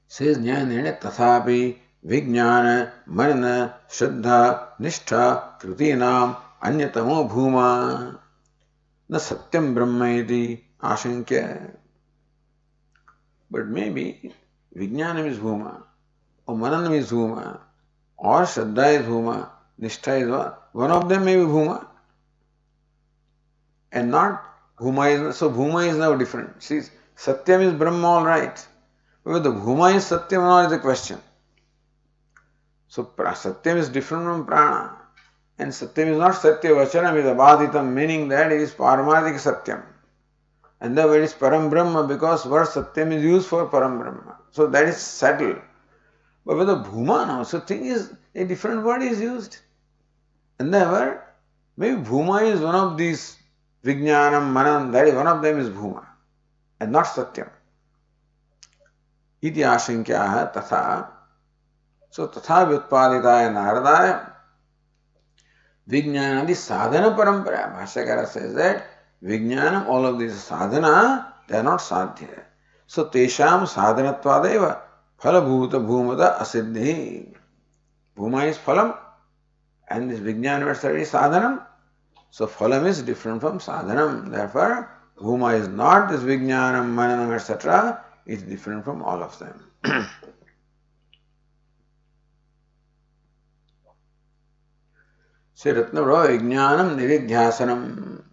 Says Jnana Tathapi Vijnana Manana Shraddha Nishtha Krutinam Anyatamo Bhuma Na Satyam Brahma iti Ashankya. But maybe Vijnanam is Bhuma, or Mananam is Bhuma, or Shraddha is Bhuma, Nishtha is one of them may be Bhuma, and not Bhuma is. So Bhuma is now different. See, Satyam is Brahma, all right. Whether the Bhuma is Satyam or not is the question. So Satyam is different from Prana. And Satyam is not Satya Vachanam, is Abhaditam, meaning that it is Paramarthik Satyam. And the word is Param Brahma because word Satyam is used for Param Brahma. So that is settled. But with the Bhuma now, so thing is, a different word is used. And the word, maybe Bhuma is one of these Vijnanam, Manam, that is one of them is Bhuma. And not Satyam. Iti ashankyaha tatha. So tatha vyutpaditaya naradaya Vijnanadi sadhana parampara. Bhashyakara says that Vijnanam, all of these sadhana, they are not sadhya. So tesham sadhanatvadeva phalabhuta bhumata asiddhi. Bhuma is phalam and this Vijnana is sadhanam. So phalam is different from sadhanam. Therefore, Bhuma is not this Vijnanam, Mananam, etc. It's different from all of them. Say Ratnavra Vijnanam Niridhyasanam.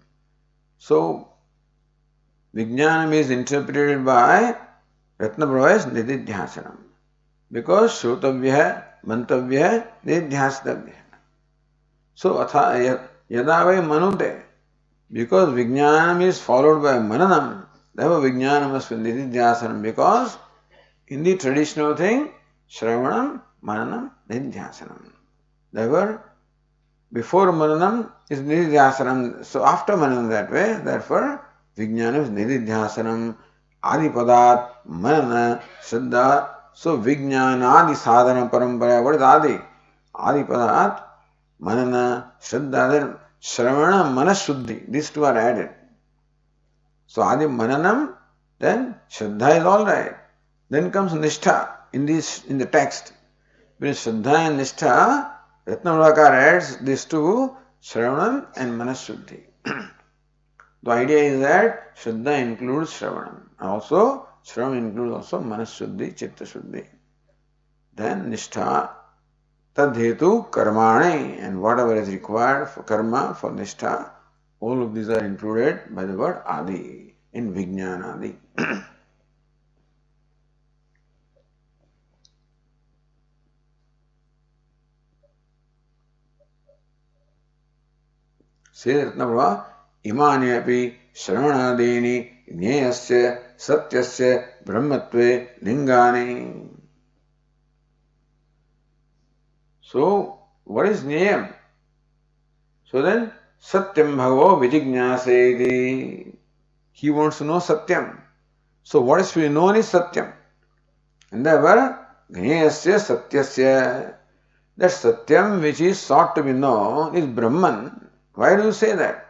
So Vijnanam is interpreted by Ratnavra as Nididhyasanam. Because Shrutavya, Mantavya, Nididhyasatavya. So Atha Yadavai Manute. Because Vijnanam is followed by Mananam. Therefore, Vijnana must be Nididhyasanam because in the traditional thing, Shravanam, Mananam, Nididhyasanam. Therefore, before Mananam is Nididhyasanam. So after Mananam that way, therefore, Vijnana is Nididhyasanam, Adipadat, Manana, Shraddha. So Vijnanadi sadhana parampara. What is Adi? Adipadat, Manana, Shraddha. Then Shravana, Manashuddhi. These two are added. So Adi Mananam, then Shraddha is all right. Then comes Nishtha in the text. When Shraddha and Nishtha, Ratnavrakar adds these two, Shravanam and Manashuddhi. The idea is that Shraddha includes Shravanam. Also, Shravanam includes also Manashuddhi, Chitta Shuddhi. Then Nishtha, Tadhetu Karmane, and whatever is required for karma, for Nishtha, all of these are included by the word Adi in Vijnanadi. Says Ratnavra, Imani api Shravanadini Jneyasya Satyasya Brahmatve Lingani. So, what is Jneyam? So then, Satyam Bhagavo Vijignyaseti. He wants to know Satyam. So what is to be known is Satyam. And therefore, Jneyasya Satyasya. That Satyam which is sought to be known is Brahman. Why do you say that?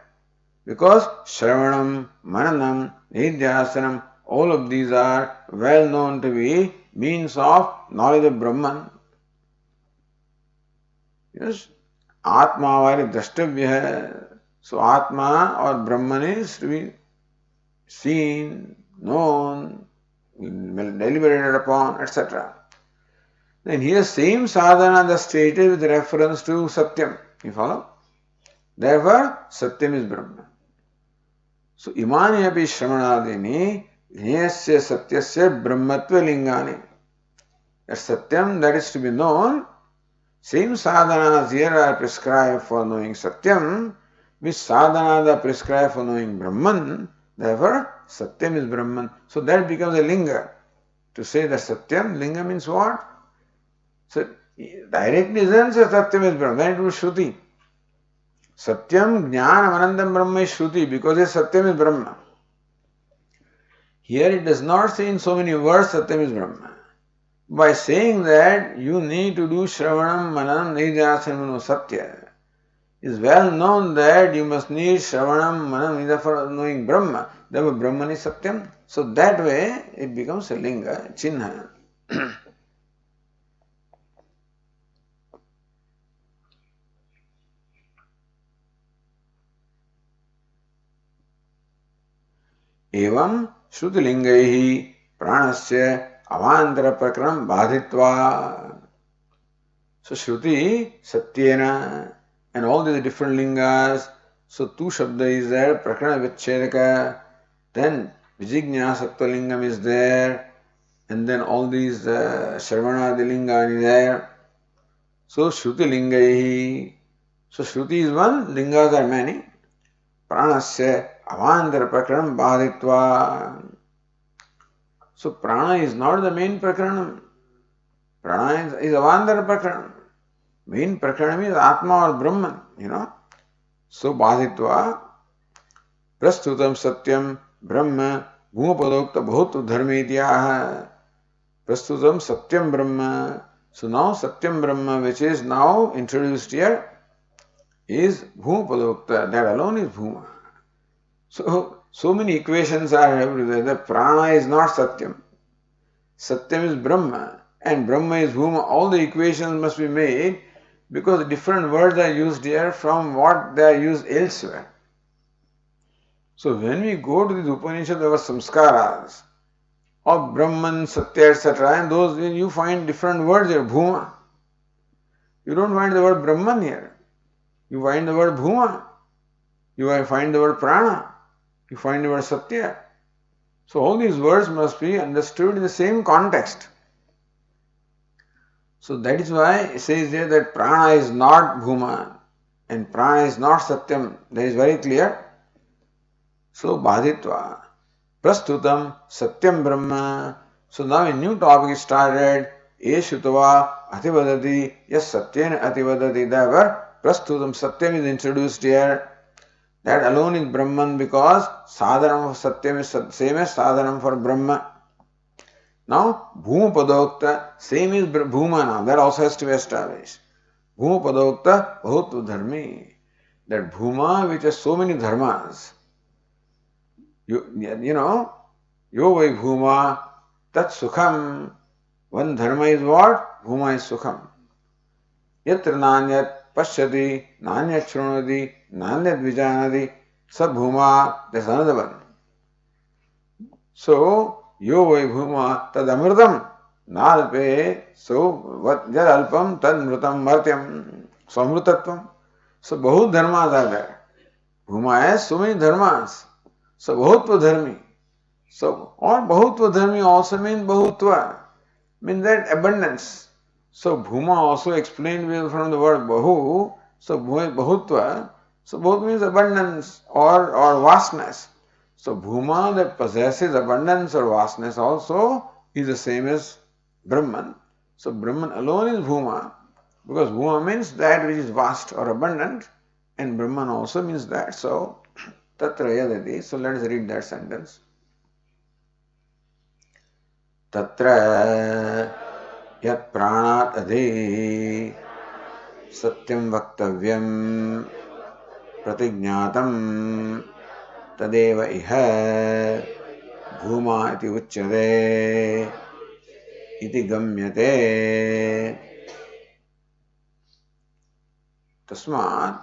Because Shravanam, Mananam, Nidhyasanam, all of these are well known to be means of knowledge of Brahman. Yes, Atma वाले द्रष्टव्य है. So Atma or Brahman is to be seen, known, deliberated upon, etc. Then here same sadhana is stated with reference to Satyam. You follow? Therefore, Satyam is Brahman. So imani api shramanadini jnayasya satyasya brahmatva lingani. That Satyam that is to be known, same sadhanas here are prescribed for knowing Satyam, which sadhanas are prescribed for knowing Brahman. Therefore, Satyam is Brahman. So that becomes a linga. To say that Satyam, linga means what? So directly isn't say Satyam is Brahman. Then it was Shruti. Satyam, Jnanam, Anandam Brahma is Shruti because Satyam is Brahma. Here it does not say in so many words Satyam is Brahma. By saying that you need to do Shravanam, Mananam, Nidhyasanam, Satya. It is well known that you must need Shravanam, Mananam, Nidhyasanam for knowing Brahma. Therefore Brahman is Satyam. So that way it becomes a linga, chinha. एवं श्रुतिलिंगैः प्राणस्य अवान्तर प्रकरणं बाधित्वा. So Shruti, Satyena, and all these different lingas. So two shabda is there, Prakarana Vichedaka, then Vijignyasatva lingam is there, and then all these Shravanadi linga is there. So Shruti lingaihi. So Shruti is one, lingas are many. Pranasya avantar prakaranam badhitva. So prana is not the main prakaranam. Prana is avantar prakaranam. Main prakaranam is Atma or Brahman, you know. So badhitva prastutam satyam brahma bhumapadokta bhut dharmityaha. Prastutam satyam brahma. So now satyam brahma, which is now introduced here, is bhumapadokta. That alone is bhuma. So many equations are everywhere. The prana is not satyam. Satyam is Brahma and Brahma is Bhuma. All the equations must be made because different words are used here from what they are used elsewhere. So when we go to the Upanishads, our samskaras of Brahman, Satya, etc., and those you find different words here, Bhuma. You don't find the word Brahman here. You find the word Bhuma. You find the word Prana. You find the word Satya. So all these words must be understood in the same context. So that is why it says here that Prana is not Bhuma and Prana is not Satyam. That is very clear. So Badhitva Prastutam Satyam Brahma. So now a new topic is started. Eshutava Ativadati. Yes, Satyena Ativadati. Therefore, Prastutam Satyam is introduced here. That alone is Brahman because sadhanam for Satyam is same as sadhanam for Brahma. Now, Bhuma Padokta, same is Bhuma now. That also has to be established. Bhuma Padokta Bhut Dharmi. That Bhuma which has so many dharmas. You know, Yo Vai Bhuma Tat Sukham. One dharma is what? Bhuma is Sukham. Yatra Nanyat Pashyati, Nanyat Shrunati, Nanyat Vijanati, Sab Bhuma, that's another one. So, Yo Vai Bhuma Tad Amritam, Nalpe, so what Jad Alpam Tad Mritam Martyam, so Amritatvam. So, Bahut Dharmas are there. Bhuma has so many dharmas. So, Bahutva Dharmi. So, or Bahutva Dharmi also means Bahutva, means that abundance. So Bhuma also explained from the word Bahu. So Bahutva. So Bahut means abundance or vastness. So Bhuma that possesses abundance or vastness also is the same as Brahman. So Brahman alone is Bhuma because Bhuma means that which is vast or abundant and Brahman also means that. So Tatra Yadati. So let us read that sentence. Tatra Yat Pranat Adhi सत्यं वक्तव्यं प्रतिज्ञातं तदेव इह भूमा इति उच्यते इति गम्यते। तस्मात्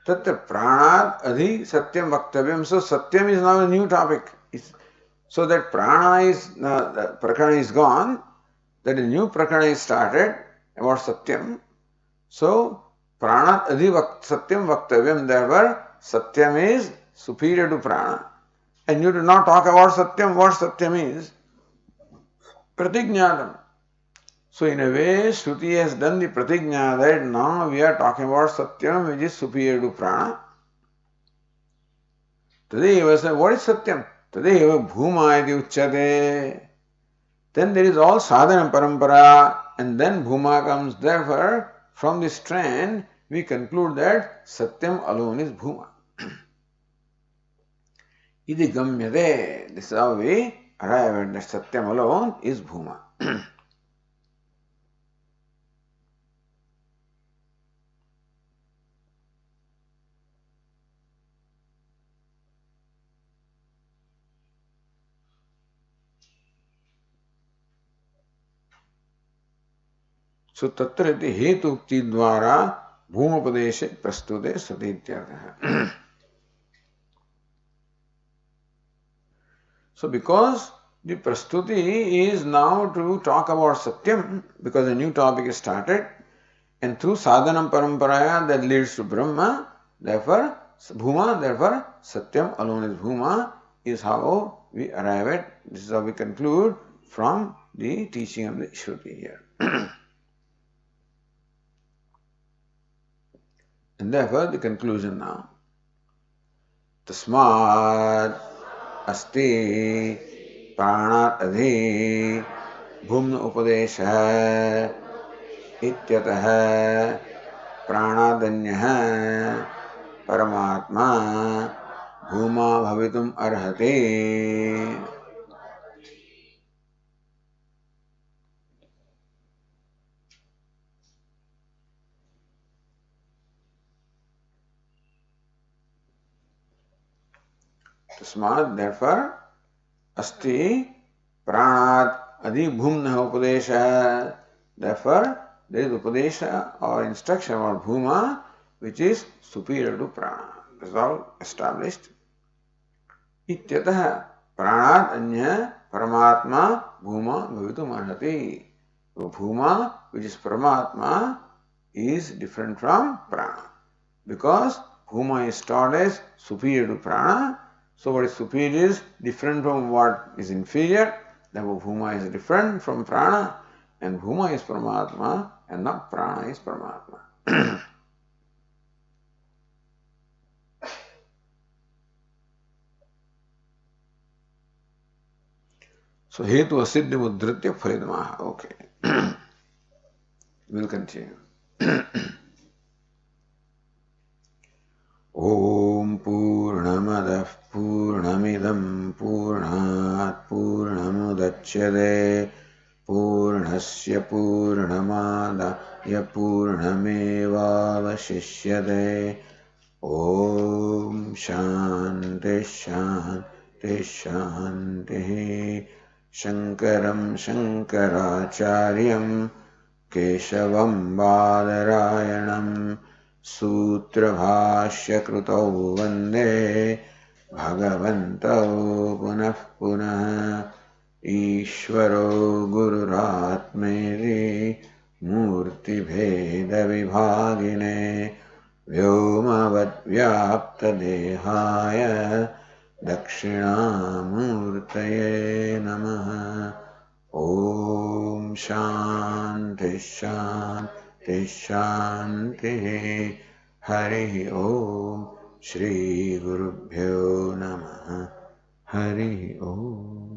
तत्र प्राणात् अधि सत्यं वक्तव्यं. So satyam is now a new topic. So that prana is prakarana is gone, that a new prakarana is started about satyam. So pranat adhi satyam vaktavyam, therefore satyam is superior to prana. And you do not talk about satyam. What satyam is? Pratignatam. So in a way, Shruti has done the pratigna that now we are talking about satyam, which is superior to prana. Tadeva said, what is satyam? Tadeva bhuma iti uchyate. Then there is all sadhana parampara, and then bhuma comes. Therefore, from this trend, we conclude that satyam alone is bhuma. Iti gamyate. This is how we arrive at that satyam alone is bhuma. So tatra iti hetukti dvara bhumapadeshe prastute sati ityartha. So because the prastuti is now to talk about satyam, because a new topic is started, and through sadhanam paramparaya that leads to Brahma, therefore bhuma, therefore satyam alone is bhuma, is how we arrive at, this is how we conclude from the teaching of the Shruti here. And therefore the conclusion now. Tasmat asti pranat adhi bhumna upadesha ityatah pranadanyah paramatma bhuma bhavitum arhati. Tasmat, therefore, asti pranat adi bhumna upadesha. Therefore, there is upadesha or instruction about bhuma which is superior to prana. This is all established. Ityatah pranat anya paramatma bhuma bhavitum arhati. So bhuma, which is paramatma, is different from prana. Because bhuma is taught as superior to prana. So what is superior is different from what is inferior. Therefore bhuma is different from prana. And bhuma is paramatma and not prana is paramatma. So hetu asiddhi mudritya phalidamaha. Okay. We'll continue. Om Purnamadah Purnamidam Purnat Purnamudachyate Purnasya Purnamadaya Purnamevavashishyate. Om Shanti Shanti Shanti. Shankaram Shankaracharyam Keshavam Badarayanam Sutra Krutau Vande Bhagavantau Punah Punah Ishvaro Gururatmeri Murti Bheda Vibhagine Vyomavad Vyapta Dehaya Dakshinamurtaye Namaha. Om Shanti Shanti Shanti. Hari Om. Shri Gurubhyo Namaha. Hari Om.